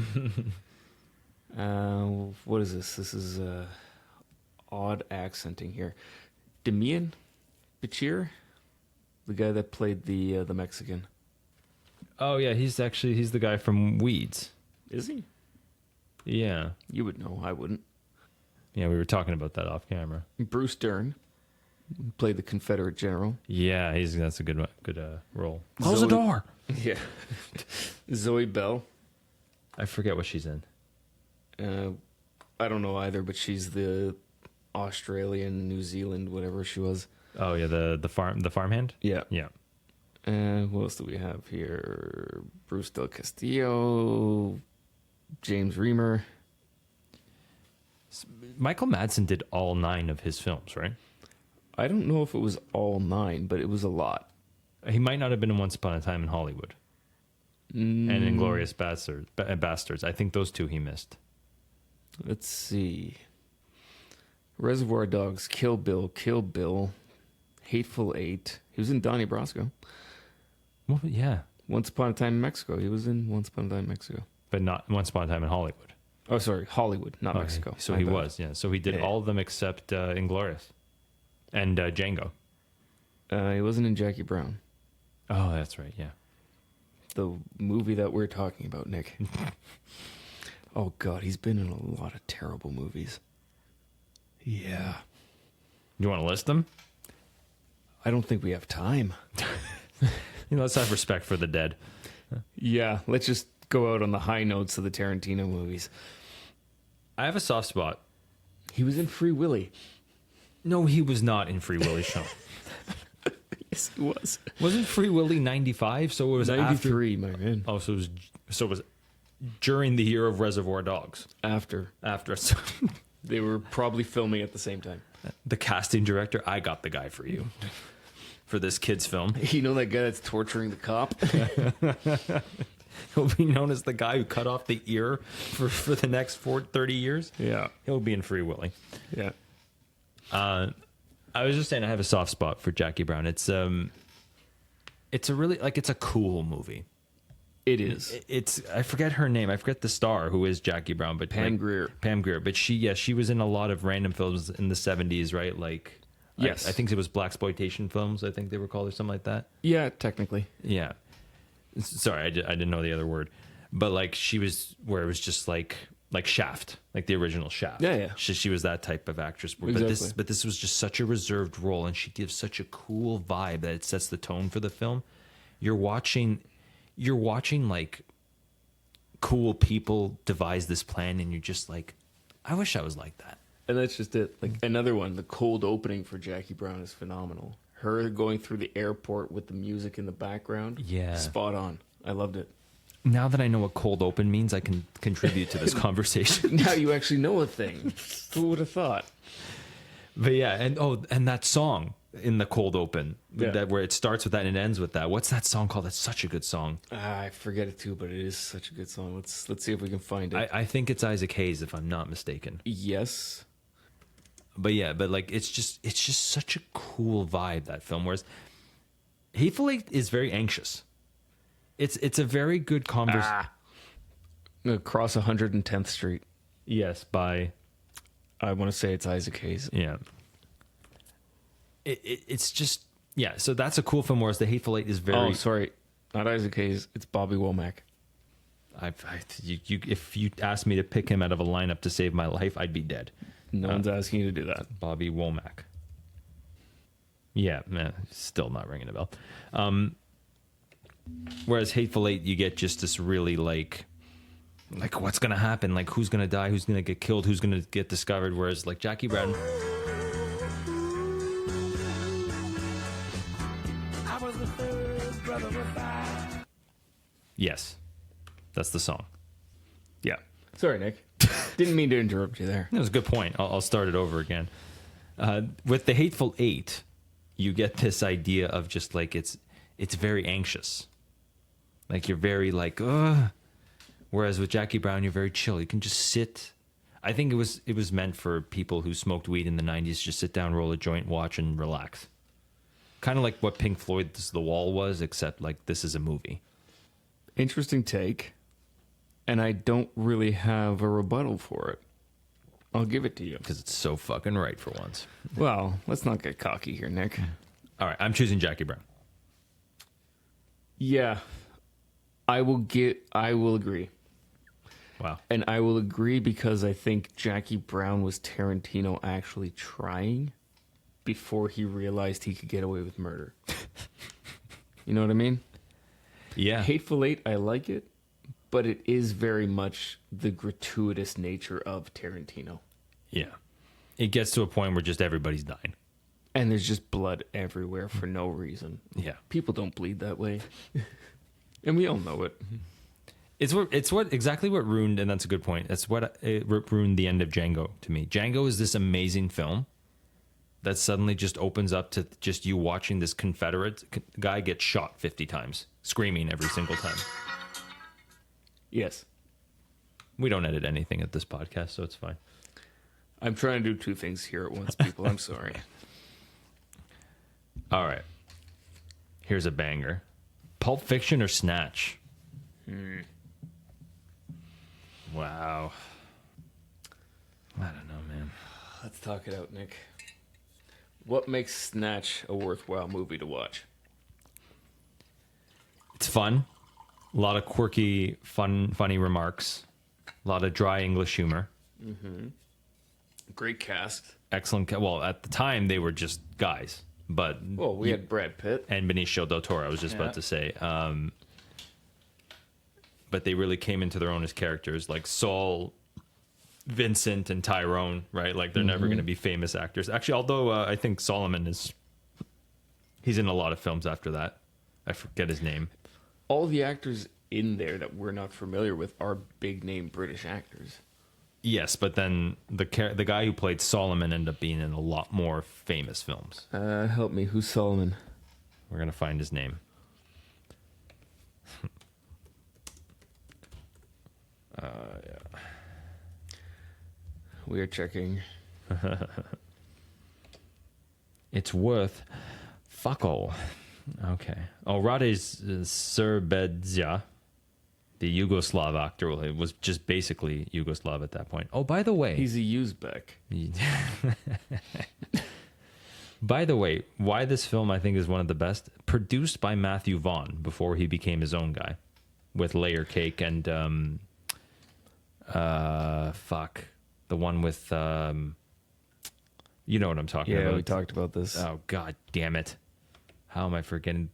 What is this? This is odd accenting here. Demian Bichir, the guy that played the Mexican. Oh, yeah, he's the guy from Weeds. Is he? Yeah. You would know. I wouldn't. Yeah, we were talking about that off camera. Bruce Dern played the Confederate general. Yeah, that's a good role. Close the door. Yeah. Zoe Bell. I forget what she's in. I don't know either, but she's the Australian, New Zealand, whatever she was. Oh yeah, the farmhand. Yeah. Yeah. What else do we have here? Bruce Del Castillo, James Reamer. Michael Madsen did all 9 of his films, right? I don't know if it was all 9, but it was a lot. He might not have been in Once Upon a Time in Hollywood and Inglourious Bastards. I think those 2 he missed. Let's see. Reservoir Dogs, Kill Bill, Hateful Eight. He was in Donnie Brasco. Well, yeah, Once Upon a Time in Mexico. He was in Once Upon a Time in Mexico. but not Once Upon a Time in Hollywood. Oh, sorry, Hollywood, not Mexico. So My he bad. was, yeah. So he did all of them except Inglourious and Django. He wasn't in Jackie Brown, Oh, that's right, yeah. the movie that we're talking about, Nick. Oh God, he's been in a lot of terrible movies. Yeah. You want to list them? I don't think we have time. Let's have respect for the dead. Yeah, let's just go out on the high notes of the Tarantino movies. I have a soft spot. He was in Free Willy. No, he was not in Free Willy Show. Yes, he was. Wasn't Free Willy 95? So it was 93, my man. Oh, so it was during the year of Reservoir Dogs. After. So They were probably filming at the same time. the casting director, I got the guy for you for this kid's film. You know that guy that's torturing the cop? He'll be known as the guy who cut off the ear for the next 30 years. Yeah. He'll be in Free Willy. Yeah. I was just saying I have a soft spot for Jackie Brown. It's a really it's a cool movie. It is. I forget her name. I forget the star who is Jackie Brown, but Pam Grier. Pam Grier. But she was in a lot of random films in the 70s, right? Like Yes. I think it was blaxploitation films, I think they were called, or something like that. Yeah, technically. Yeah. Sorry, I didn't know the other word. But like she was where it was just like Shaft, like the original Shaft. Yeah, yeah. She was that type of actress. Exactly. But this was just such a reserved role, and she gives such a cool vibe that it sets the tone for the film. You're watching like cool people devise this plan, and you're just like, I wish I was like that. And that's just it. Like another one, the cold opening for Jackie Brown is phenomenal. Her going through the airport with the music in the background. Yeah. Spot on. I loved it. Now that I know what cold open means, I can contribute to this conversation. Now you actually know a thing. Who would have thought? But yeah, and that song in the cold open, Yeah. that where it starts with that and it ends with that. What's that song called? That's such a good song. I forget it too, but it is such a good song. Let's see if we can find it. I think it's Isaac Hayes, if I'm not mistaken. Yes. But yeah, but like it's just such a cool vibe, that film. Whereas Hateful Eight is very anxious. It's a very good conversation. Across 110th Street. Yes, by I want to say it's Isaac Hayes. yeah. It's just yeah. So that's a cool film. Whereas the Hateful Eight is very. Oh, sorry, not Isaac Hayes. It's Bobby Womack. If you asked me to pick him out of a lineup to save my life, I'd be dead. No one's asking you to do that. Bobby Womack. Yeah, man, still not ringing a bell. Whereas Hateful Eight, you get just this really like what's gonna happen? Like who's gonna die? Who's gonna get killed? Who's gonna get discovered? Whereas like Jackie Brown. I was the third brother of five. Yes, that's the song. Yeah. Sorry, Nick. Didn't mean to interrupt you there. That was a good point. I'll start it over again. With the Hateful Eight, you get this idea of just like it's very anxious. Like you're very like, ugh. Whereas with Jackie Brown, you're very chill. You can just sit. I think it was meant for people who smoked weed in the 90s. Just sit down, roll a joint, watch, and relax. Kind of like what Pink Floyd's The Wall was, except like this is a movie. Interesting take. And I don't really have a rebuttal for it. I'll give it to you. Because it's so fucking right for once. Well, let's not get cocky here, Nick. All right, I'm choosing Jackie Brown. Yeah. I will agree. Wow. And I will agree because I think Jackie Brown was Tarantino actually trying before he realized he could get away with murder. You know what I mean? Yeah. Hateful Eight, I like it, but it is very much the gratuitous nature of Tarantino. Yeah. It gets to a point where just everybody's dying. And there's just blood everywhere for no reason. Yeah. People don't bleed that way. And we all know it. It's exactly what ruined, and that's a good point. That's what ruined the end of Django to me. Django is this amazing film that suddenly just opens up to just you watching this Confederate guy get shot 50 times, screaming every single time. Yes. We don't edit anything at this podcast, so it's fine. I'm trying to do two things here at once, people. I'm sorry. All right. Here's a banger. Pulp Fiction or Snatch? Wow. I don't know, man. Let's talk it out, Nick. What makes Snatch a worthwhile movie to watch? It's fun. A lot of quirky, funny remarks. A lot of dry English humor. Great cast. Excellent. Well, at the time, they were just guys. But Well, we had Brad Pitt. and Benicio del Toro, I was just about to say. But they really came into their own as characters, like Saul, Vincent, and Tyrone, right? Like, they're never going to be famous actors. Actually, although I think Solomon he's in a lot of films after that. I forget his name. All the actors in there that we're not familiar with are big-name British actors. Yes, but then the guy who played Solomon ended up being in a lot more famous films. Help me. Who's Solomon? We're going to find his name. Yeah. We are checking. It's worth fuck all. Okay. Oh, Rade Srbedja, the Yugoslav actor, it was just basically Yugoslav at that point. Oh, by the way. He's a Uzbek. By the way, why this film I think is one of the best, produced by Matthew Vaughn before he became his own guy, with Layer Cake and the one with you know what I'm talking about. Yeah, we talked about this. Oh god damn it. How am I forgetting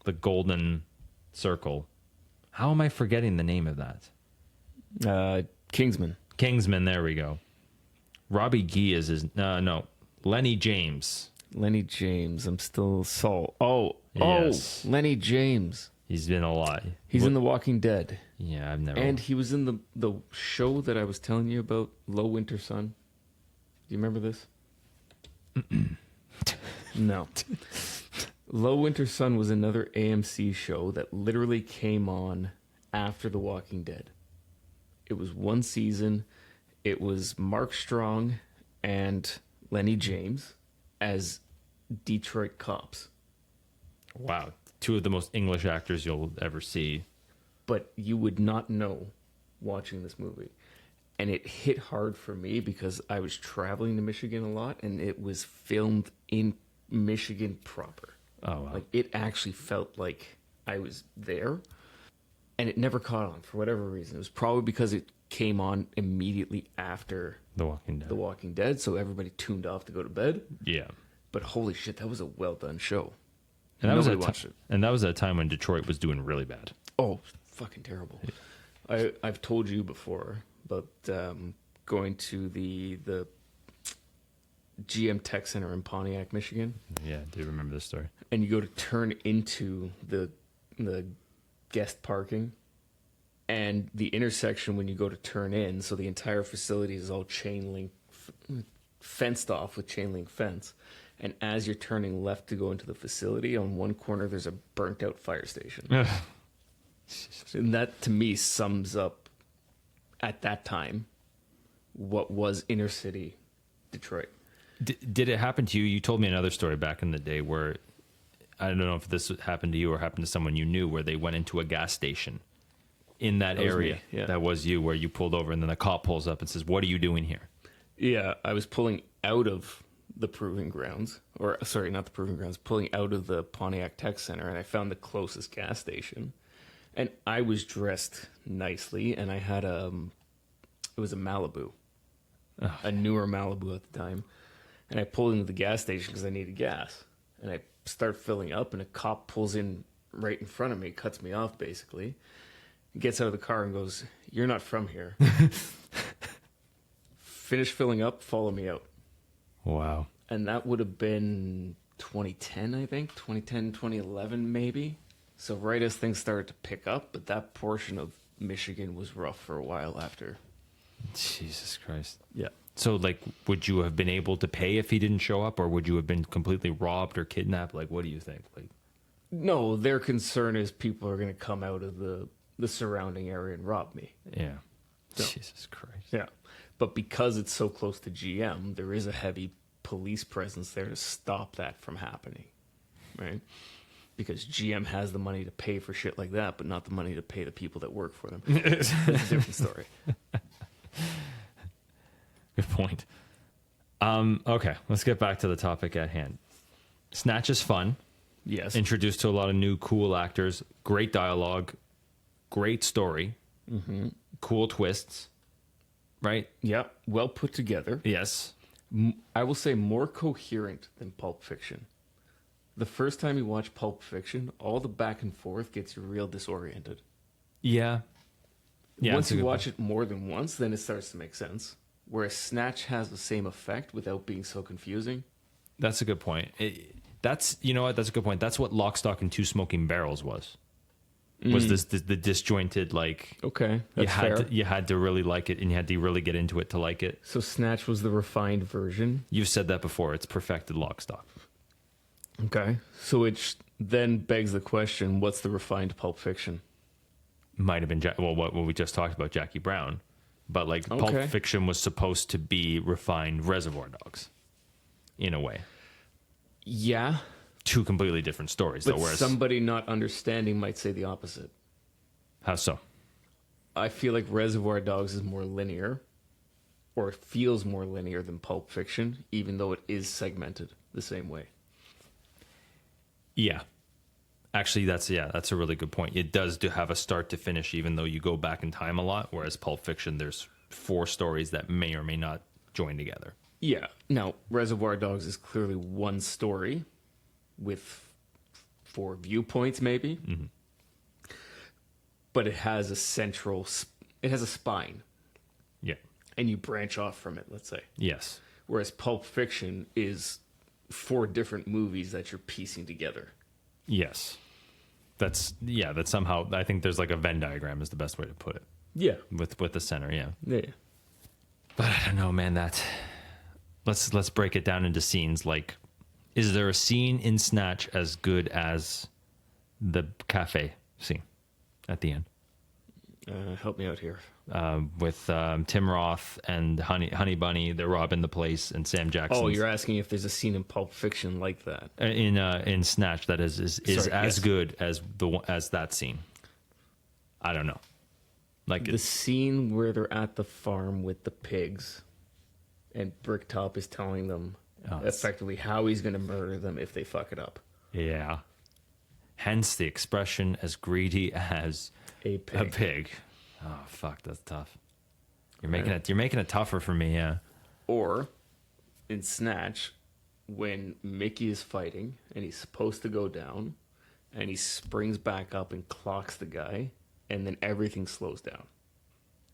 the Golden Circle? How am I forgetting the name of that? Kingsman. Kingsman, there we go. Robbie Gee is his no, Lenny James. Lenny James. I'm still Saul. Yes. Lenny James. He's been a lot. He's in The Walking Dead. Yeah, I've never. And he was in the show that I was telling you about, Low Winter Sun. Do you remember this? No. Low Winter Sun was another AMC show that literally came on after The Walking Dead. It was one season. It was Mark Strong and Lenny James as Detroit cops. Wow, two of the most English actors you'll ever see. But you would not know watching this movie. And it hit hard for me because I was traveling to Michigan a lot, and it was filmed in Michigan proper. Oh, wow. Like, it actually felt like I was there. And it never caught on for whatever reason. It was probably because it came on immediately after The Walking Dead. The Walking Dead, so everybody tuned off to go to bed. Yeah. But holy shit, that was a well done show. And that was Nobody watched it. And that was a time when Detroit was doing really bad. Oh, fucking terrible. I've told you before about going to the GM Tech Center in Pontiac, Michigan. Yeah, I do remember this story. And you go to turn into the guest parking, and the intersection when you go to turn in, so the entire facility is all chain link fenced off with chain link fence. And as you're turning left to go into the facility, on one corner there's a burnt out fire station. And that to me sums up at that time what was inner city Detroit. Did it happen to you? You told me another story back in the day where, I don't know if this happened to you or happened to someone you knew, where they went into a gas station in that area. Me, yeah. That was you, where you pulled over and then the cop pulls up and says, "What are you doing here?" Yeah, I was pulling out of the Proving Grounds, or sorry, not the Proving Grounds, pulling out of the Pontiac Tech Center, and I found the closest gas station. And I was dressed nicely, and I had it was a Malibu, a newer Malibu at the time. And I pulled into the gas station because I needed gas. And I start filling up, and a cop pulls in right in front of me, cuts me off basically. He gets out of the car and goes, "You're not from here." Finish filling up, follow me out. Wow. And that would have been 2010, I think. 2010, 2011 maybe. So right as things started to pick up, but that portion of Michigan was rough for a while after. Jesus Christ. Yeah. So, like, would you have been able to pay if he didn't show up, or would you have been completely robbed or kidnapped? Like, what do you think? Like, No, their concern is people are going to come out of the surrounding area and rob me. yeah. No. Jesus Christ. Yeah. But because it's so close to GM, there is a heavy police presence there to stop that from happening. Right? Because GM has the money to pay for shit like that, but not the money to pay the people that work for them. It's a different story. Good point. Okay, let's get back to the topic at hand. Snatch is fun. Yes. Introduced to a lot of new cool actors. Great dialogue. Great story. Cool twists, right? Yeah, well put together. Yes. I will say more coherent than Pulp Fiction. The first time you watch Pulp Fiction, all the back and forth gets you real disoriented. Yeah. Yeah. Once that's a you good watch it more than once, then it starts to make sense. Whereas Snatch has the same effect without being so confusing. That's a good point. You know what? That's a good point. That's what Lock, Stock, and Two Smoking Barrels was. Was the disjointed, like... Okay, that's fair. You had to really like it, and you had to really get into it to like it. So Snatch was the refined version. You've said that before. It's perfected Lock, Stock. Okay. So it then begs the question, what's the refined Pulp Fiction? Might have been... what we just talked about, Jackie Brown. But, like, Okay. Pulp Fiction was supposed to be refined Reservoir Dogs. In a way. Yeah. Two completely different stories, But though. Whereas, somebody not understanding might say the opposite. how so? I feel like Reservoir Dogs is more linear, or feels more linear than Pulp Fiction, even though it is segmented the same way. Yeah. Actually, that's a really good point. It does have a start to finish, even though you go back in time a lot, whereas Pulp Fiction, there's 4 stories that may or may not join together. Yeah. Now, Reservoir Dogs is clearly one story with 4 viewpoints, maybe. Mm-hmm. But it has a it has a spine, Yeah. and you branch off from it, let's say. Yes. Whereas Pulp Fiction is 4 different movies that you're piecing together. Yes. That's somehow, I think there's like a Venn diagram is the best way to put it. Yeah. With the center, yeah. Yeah. But I don't know, man, let's break it down into scenes. Like, is there a scene in Snatch as good as the cafe scene at the end? Help me out here. With Tim Roth and Honey Bunny, they're robbing the place, and Sam Jackson. Oh, you're asking if there's a scene in Pulp Fiction like that? In Snatch that is Sorry, as yes. good as that scene. I don't know. Like The scene where they're at the farm with the pigs, and Bricktop is telling them effectively how he's going to murder them if they fuck it up. yeah. Hence the expression "as greedy as A pig. a pig." Oh fuck, that's tough. You're making it tougher for me. Yeah. Or in Snatch, when Mickey is fighting and he's supposed to go down, and he springs back up and clocks the guy, and then everything slows down,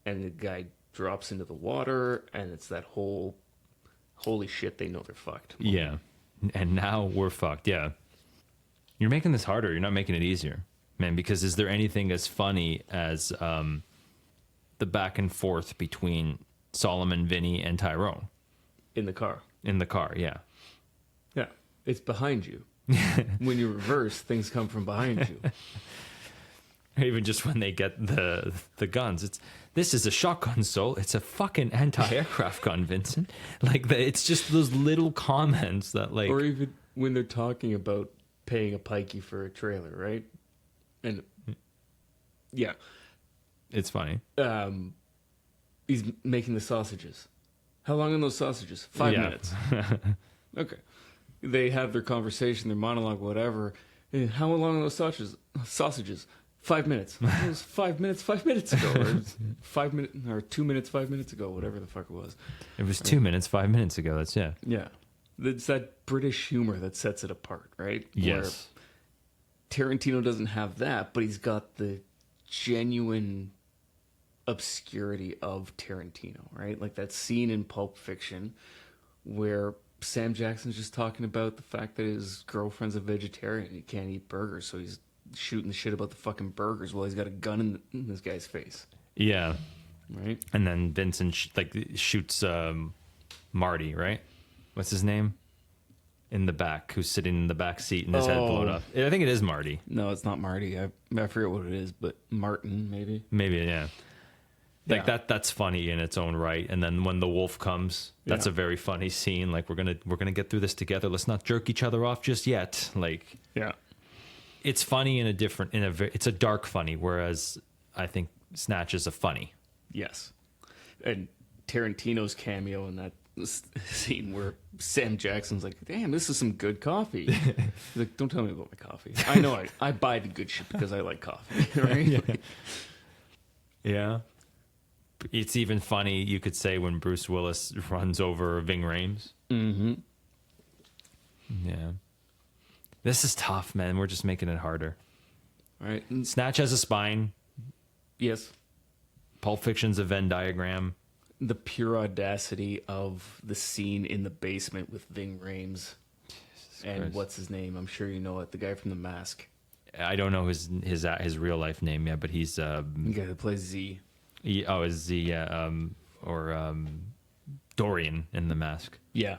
and the guy drops into the water, and it's that whole holy shit, they know they're fucked. Yeah. And now we're fucked. Yeah. You're making this harder. You're not making it easier, man. Because is there anything as funny as the back and forth between Solomon, Vinny, and Tyrone In the car. in the car? Yeah. Yeah. It's behind you. When you reverse, things come from behind you. Even just when they get the guns, this is a shotgun, so it's a fucking anti-aircraft gun, Vincent. Like it's just those little comments that like, Or even when they're talking about paying a pikey for a trailer, right? And yeah, it's funny. He's making the sausages. How long are those sausages? 5 Yeah. minutes. Okay. They have their conversation, their monologue, whatever. And how long are those sausages? 5 minutes. It was 5 minutes, 5 minutes ago. Or 5 minutes, or 2 minutes, 5 minutes ago, whatever the fuck it was. It was 2 minutes, 5 minutes ago. That's yeah. Yeah. It's that British humor that sets it apart, right? Yes. Where Tarantino doesn't have that, but he's got the genuine obscurity of Tarantino, right? Like that scene in Pulp Fiction where Sam Jackson's just talking about the fact that his girlfriend's a vegetarian and he can't eat burgers, so he's shooting the shit about the fucking burgers while he's got a gun in this guy's face, Yeah. right? And then Vincent shoots Marty, right? What's his name? In the back, who's sitting in the back seat and his head blown up. I think it is Marty. No, it's not Marty. I forget what it is, but Martin, maybe. Maybe, yeah. Like Yeah. that's funny in its own right. And then when the wolf comes, that's Yeah. a very funny scene. Like we're gonna get through this together. Let's not jerk each other off just yet. Like Yeah. it's funny it's a dark funny, whereas I think Snatch is a funny. Yes. And Tarantino's cameo in that scene where Sam Jackson's like, damn, this is some good coffee. He's like, don't tell me about my coffee. I know I buy the good shit because I like coffee, right? Yeah. It's even funny, you could say, when Bruce Willis runs over Ving Rhames. Mm-hmm. Yeah. This is tough, man. We're just making it harder. All right. Snatch has a spine. Yes. Pulp Fiction's a Venn diagram. The pure audacity of the scene in the basement with Ving Rhames and Christ. what's his name? I'm sure you know it. The guy from The Mask. I don't know his real life name yet, but he's The guy who plays Z. is the Dorian in The Mask. Yeah.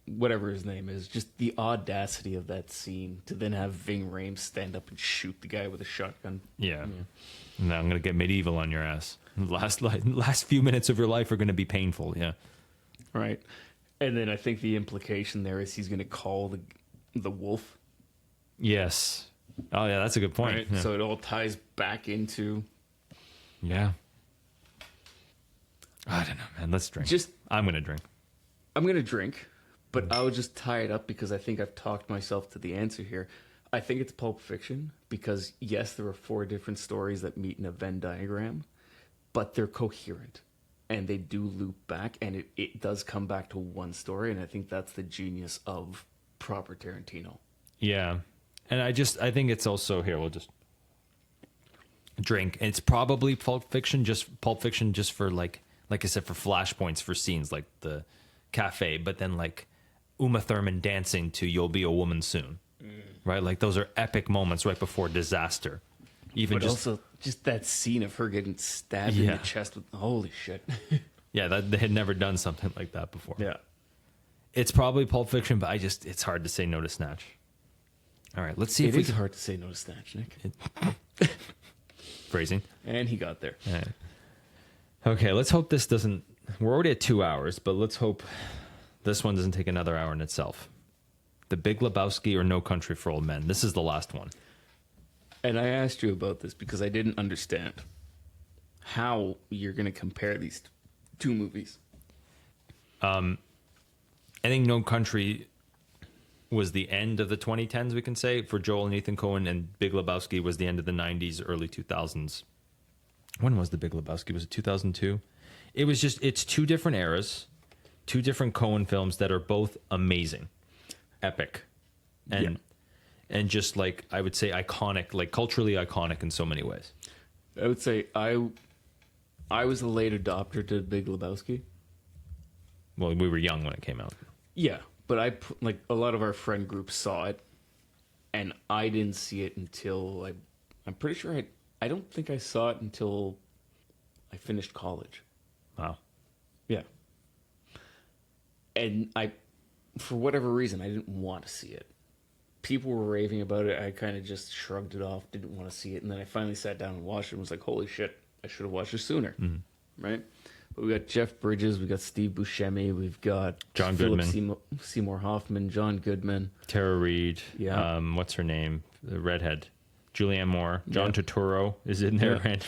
Whatever his name is, just the audacity of that scene to then have Ving Rhames stand up and shoot the guy with a shotgun. Yeah. Now I'm gonna get medieval on your ass. Last few minutes of your life are gonna be painful. Yeah. Right. And then I think the implication there is he's going to call the wolf. Yes. Oh yeah, that's a good point. Right. Yeah. So it all ties back into. Yeah. I don't know, man. Let's drink. I'm gonna drink. I'm going to drink, but I'll just tie it up because I think I've talked myself to the answer here. I think it's Pulp Fiction because, yes, there are 4 different stories that meet in a Venn diagram, but they're coherent and they do loop back and it does come back to one story. And I think that's the genius of proper Tarantino. Yeah. And I think it's also here. We'll just drink. It's probably Pulp Fiction just for like I said, for flashpoints, for scenes like the cafe, but then like Uma Thurman dancing to "You'll Be a Woman Soon," right? Like those are epic moments right before disaster. Even But also just that scene of her getting stabbed in the chest with holy shit. yeah, that they had never done something like that before. Yeah. It's probably Pulp Fiction, but it's hard to say no to Snatch. All right, let's see if It we is can hard to say no to Snatch, Nick. phrasing. And he got there. All right. Okay, let's hope this doesn't. We're already at 2 hours, but let's hope this one doesn't take another hour in itself. The Big Lebowski or No Country for Old Men. This is the last one. And I asked you about this because I didn't understand how you're going to compare these 2 movies. I think No Country was the end of the 2010s, we can say, for Joel and Ethan Coen, and Big Lebowski was the end of the 90s, early 2000s. When was the Big Lebowski? Was it 2002? It's 2 different eras, 2 different Coen films that are both amazing, epic, and just like, I would say iconic, like culturally iconic in so many ways. I would say I was a late adopter to Big Lebowski. Well, we were young when it came out. Yeah, but like a lot of our friend group saw it, and I didn't see it until I'm pretty sure I don't think I saw it until I finished college. Wow. Yeah. And for whatever reason, I didn't want to see it. People were raving about it. I kind of just shrugged it off, didn't want to see it. And then I finally sat down and watched it and was like, holy shit, I should have watched it sooner. Mm-hmm. Right? But we got Jeff Bridges, we got Steve Buscemi, we've got John Philip Goodman. Seymour Hoffman, John Goodman. Tara Reid. Yeah. What's her name? The redhead. Julianne Moore. John Turturro is in there. Yeah. And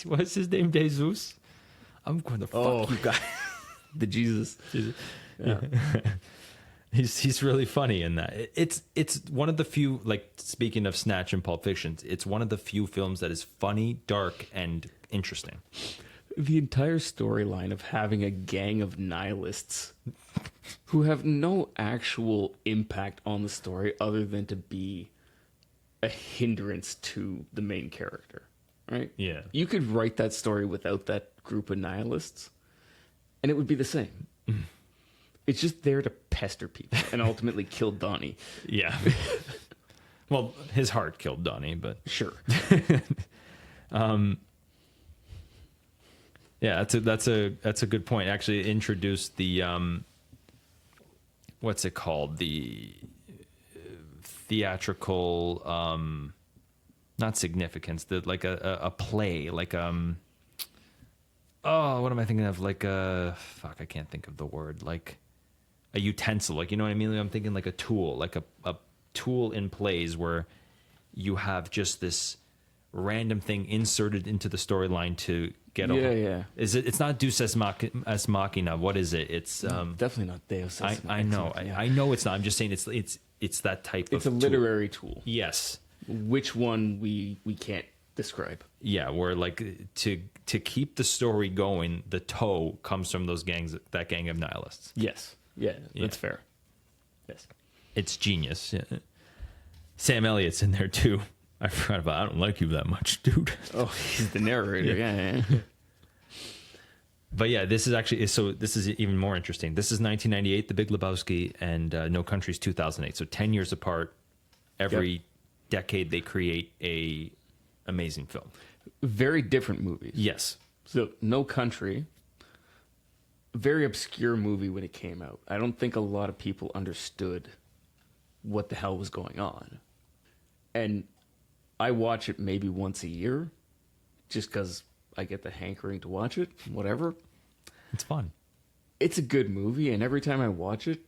what's his name? Jesus? I'm going to fuck you guys. The Jesus. Yeah. He's really funny in that. It's one of the few, like, speaking of Snatch and Pulp Fiction, it's one of the few films that is funny, dark, and interesting. The entire storyline of having a gang of nihilists who have no actual impact on the story other than to be a hindrance to the main character, right? Yeah. You could write that story without that group of nihilists, and it would be the same. It's just there to pester people and ultimately kill Donnie. Yeah. Well, his heart killed Donnie, but Sure. yeah, that's a good point. Actually, it introduced the what's it called? The theatrical not significance, like a play, like what am I thinking of? Like I can't think of the word. Like a utensil, like, you know what I mean? I'm thinking like a tool, like a tool in plays where you have just this random thing inserted into the storyline to get Yeah. It's not Deus Ex Machina. What is it? It's Definitely not Deus Ex I know. Machina. I know it's not. I'm just saying it's that type of It's a literary tool. Yes. Which one we can't describe. Yeah, where like to keep the story going, the toe comes from that gang of nihilists. Yes. Yeah, that's fair. Yes. It's genius. Yeah. Sam Elliott's in there too. I forgot about. I don't like you that much, dude. Oh, he's the narrator. Yeah. But yeah, this is even more interesting. This is 1998, The Big Lebowski, and No Country's 2008. So 10 years apart. Every decade they create a amazing film. Very different movies. Yes. So No Country, very obscure movie when it came out. I don't think a lot of people understood what the hell was going on. And I watch it maybe once a year just because I get the hankering to watch it, whatever. It's fun. It's a good movie, and every time I watch it,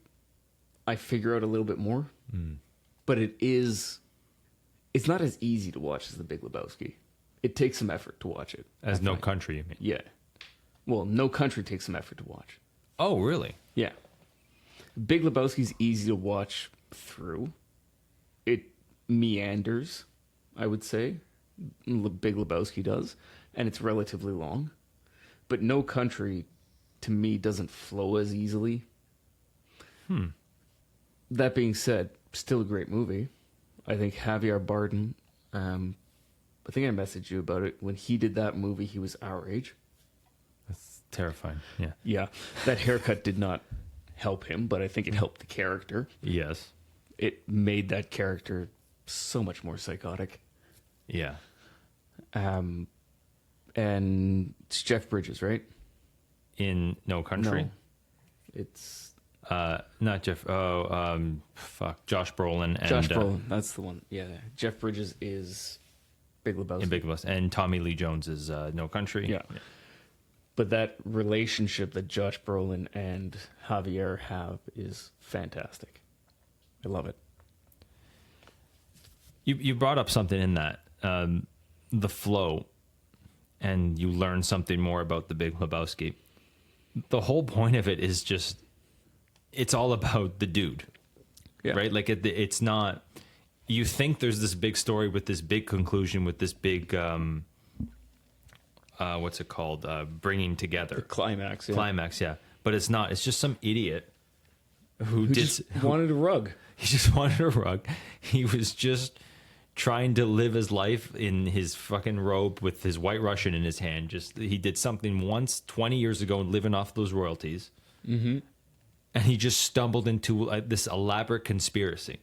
I figure out a little bit more. But it's not as easy to watch as The Big Lebowski. It takes some effort to watch it. As No Country, you mean? Yeah. Well, No Country takes some effort to watch. Oh, really? Yeah. Big Lebowski's easy to watch through. It meanders, I would say. Big Lebowski does. And it's relatively long. But No Country, to me, doesn't flow as easily. That being said, still a great movie. I think Javier Bardem, I think I messaged you about it. When he did that movie, he was our age. That's terrifying. Yeah. Yeah. That haircut did not help him, but I think it helped the character. Yes. It made that character so much more psychotic. Yeah. And it's Jeff Bridges, right? In No Country? No. It's Not Jeff. Fuck. Josh Brolin. And, Josh Brolin. That's the one. Yeah. Jeff Bridges is Big Lebowski. In Big Lebowski. And Tommy Lee Jones is No Country. Yeah. But that relationship that Josh Brolin and Javier have is fantastic. I love it. You brought up something in that, the flow, and you learn something more about The Big Lebowski. The whole point of it is just, it's all about the dude, right? Like it's not, you think there's this big story with this big conclusion, with this big, what's it called? Bringing together. The climax. Yeah. Climax, yeah. But it's not. It's just some idiot who just wanted a rug. He just wanted a rug. He was just trying to live his life in his fucking robe with his White Russian in his hand. He did something once 20 years ago and living off those royalties. Mm-hmm. And he just stumbled into this elaborate conspiracy.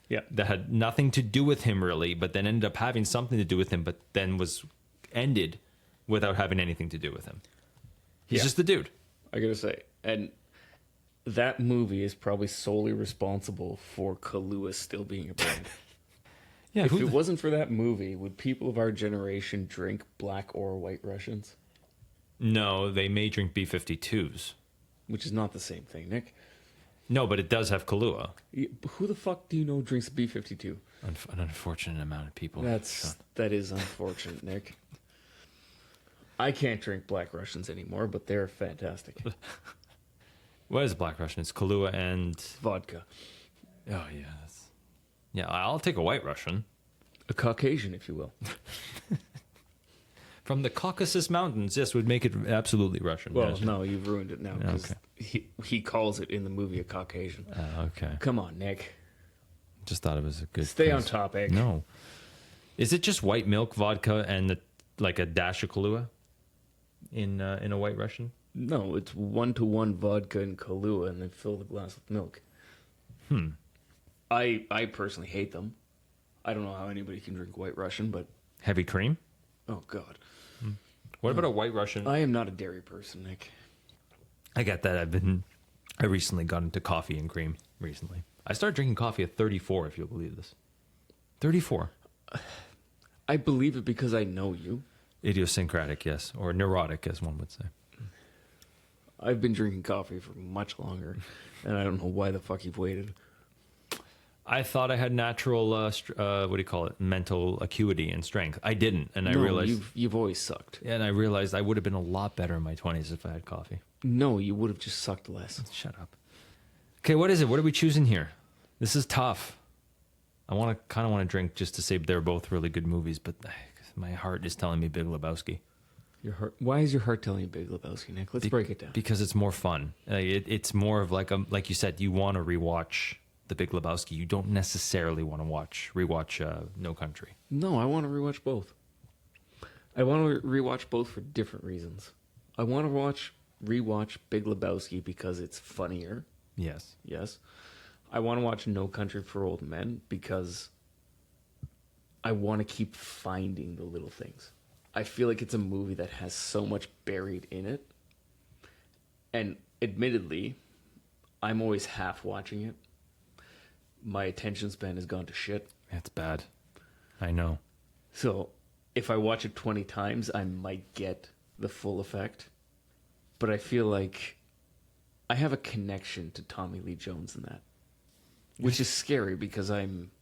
Yeah. That had nothing to do with him really, but then ended up having something to do with him, but then was ended without having anything to do with him. He's just the dude. I gotta say. And that movie is probably solely responsible for Kahlua still being a brand. Yeah, if it wasn't for that movie, would people of our generation drink black or white Russians? No, they may drink B-52s. Which is not the same thing, Nick. No, but it does have Kahlua. Who the fuck do you know drinks B-52? An unfortunate amount of people. That is unfortunate, Nick. I can't drink black Russians anymore, but they're fantastic. What is a black Russian? It's Kahlua and Vodka. Oh yeah, yeah. I'll take a white Russian. A Caucasian, if you will. From the Caucasus Mountains, yes, would make it absolutely Russian. Well, yes. no, you've ruined it now because he calls it in the movie a Caucasian. Okay. Come on, Nick. Just thought it was a good. Stay on topic. No. Is it just white milk, vodka, and like a dash of Kahlua in a white Russian? No, it's 1-to-1 vodka and Kahlua, and they fill the glass with milk. I personally hate them. I don't know how anybody can drink white Russian, but Heavy cream? oh god, What about a white Russian? I am not a dairy person, Nick. I get that. I recently got into coffee and cream recently. I started drinking coffee at 34, if you'll believe this. 34. I believe it because I know you. Idiosyncratic, yes. Or neurotic, as one would say. I've been drinking coffee for much longer, and I don't know why the fuck you've waited. I thought I had natural, mental acuity and strength. I didn't, and I realized... you've always sucked. And I realized I would have been a lot better in my 20s if I had coffee. No, you would have just sucked less. Shut up. Okay, what is it? What are we choosing here? This is tough. I kind of want to drink just to say they're both really good movies, but My heart is telling me Big Lebowski. Your heart. Why is your heart telling you Big Lebowski, Nick? Let's break it down. Because it's more fun. It's more of like you said, you want to rewatch the Big Lebowski. You don't necessarily want to rewatch No Country. No, I want to rewatch both. I want to rewatch both for different reasons. I want to rewatch Big Lebowski because it's funnier. Yes. Yes. I want to watch No Country for Old Men because I want to keep finding the little things. I feel like it's a movie that has so much buried in it. And admittedly, I'm always half watching it. My attention span has gone to shit. That's bad. I know. So if I watch it 20 times, I might get the full effect. But I feel like I have a connection to Tommy Lee Jones in that. Which is scary because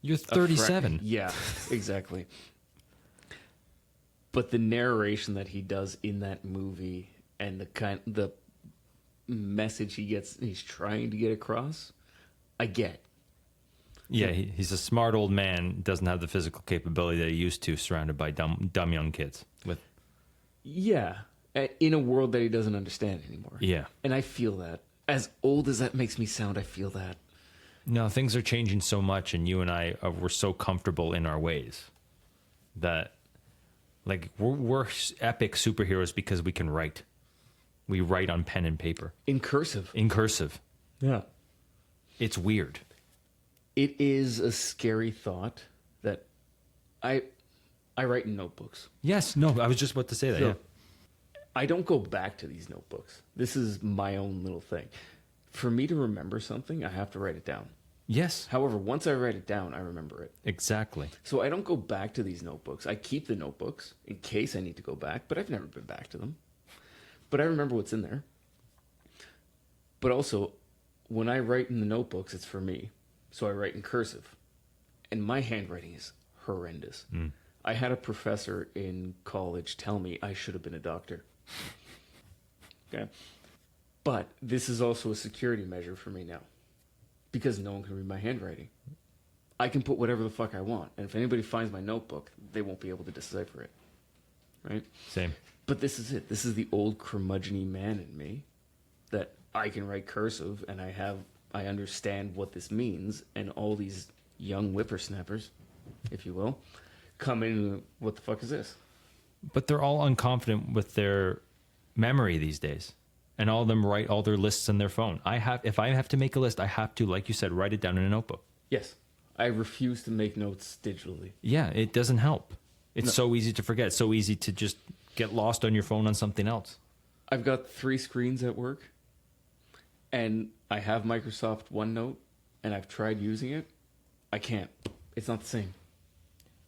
You're 37. Yeah, exactly. But the narration that he does in that movie and the message he's trying to get across, I get. Yeah, he's a smart old man, doesn't have the physical capability that he used to, surrounded by dumb young kids. Yeah, in a world that he doesn't understand anymore. Yeah. And I feel that. As old as that makes me sound, I feel that. No, things are changing so much, and you and I we're so comfortable in our ways that, like, we're epic superheroes because we can write. We write on pen and paper. In cursive. Yeah. It's weird. It is a scary thought that I write in notebooks. Yes, no, I was just about to say that, So, yeah. I don't go back to these notebooks. This is my own little thing. For me to remember something, I have to write it down. Yes. However, once I write it down, I remember it. Exactly. So I don't go back to these notebooks. I keep the notebooks in case I need to go back, but I've never been back to them. But I remember what's in there. But also, when I write in the notebooks, it's for me. So I write in cursive. And my handwriting is horrendous. I had a professor in college tell me I should have been a doctor. Okay? But this is also a security measure for me now. Because no one can read my handwriting. I can put whatever the fuck I want. And if anybody finds my notebook, they won't be able to decipher it. Right? Same. But this is it. This is the old curmudgeon-y man in me. That I can write cursive and I understand what this means. And all these young whippersnappers, if you will, come in and, what the fuck is this? But they're all unconfident with their memory these days. And all of them write all their lists on their phone. If I have to make a list, I have to, like you said, write it down in a notebook. Yes. I refuse to make notes digitally. Yeah, it doesn't help. It's so easy to forget. It's so easy to just get lost on your phone on something else. I've got 3 screens at work. And I have Microsoft OneNote. And I've tried using it. I can't. It's not the same.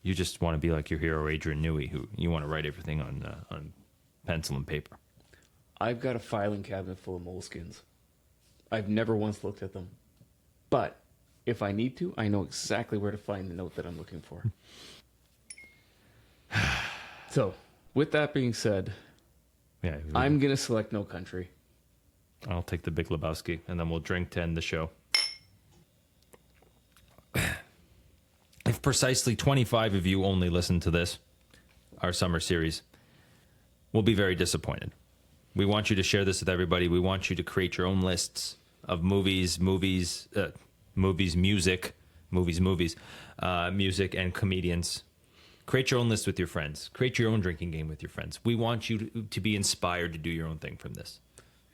You just want to be like your hero, Adrian Newey, who you want to write everything on pencil and paper. I've got a filing cabinet full of moleskins. I've never once looked at them. But if I need to, I know exactly where to find the note that I'm looking for. So, with that being said, Yeah, I'm going to select No Country. I'll take the Big Lebowski, and then we'll drink to end the show. If precisely 25 of you only listen to this, our summer series, we'll be very disappointed. We want you to share this with everybody. We want you to create your own lists of music, music, and comedians. Create your own list with your friends. Create your own drinking game with your friends. We want you to be inspired to do your own thing from this.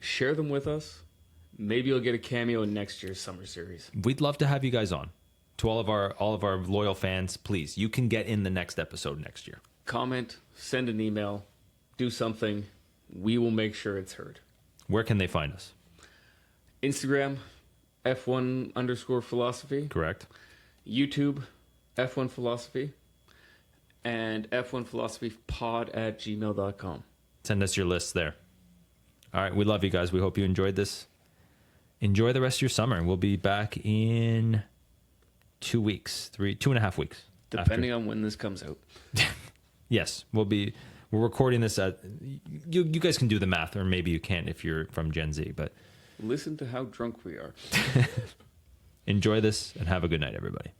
Share them with us. Maybe you'll get a cameo in next year's summer series. We'd love to have you guys on. To all of our loyal fans, please, you can get in the next episode next year. Comment, send an email, do something. We will make sure it's heard. Where can they find us? Instagram, F1_philosophy. Correct. YouTube, F1 Philosophy. And F1philosophypod@gmail.com. Send us your lists there. All right, we love you guys. We hope you enjoyed this. Enjoy the rest of your summer. We'll be back in 2 weeks, 2.5 weeks. Depending on when this comes out. Yes, we're recording this at, you guys can do the math, or maybe you can't if you're from Gen Z, but Listen to how drunk we are. enjoy this and have a good night, everybody.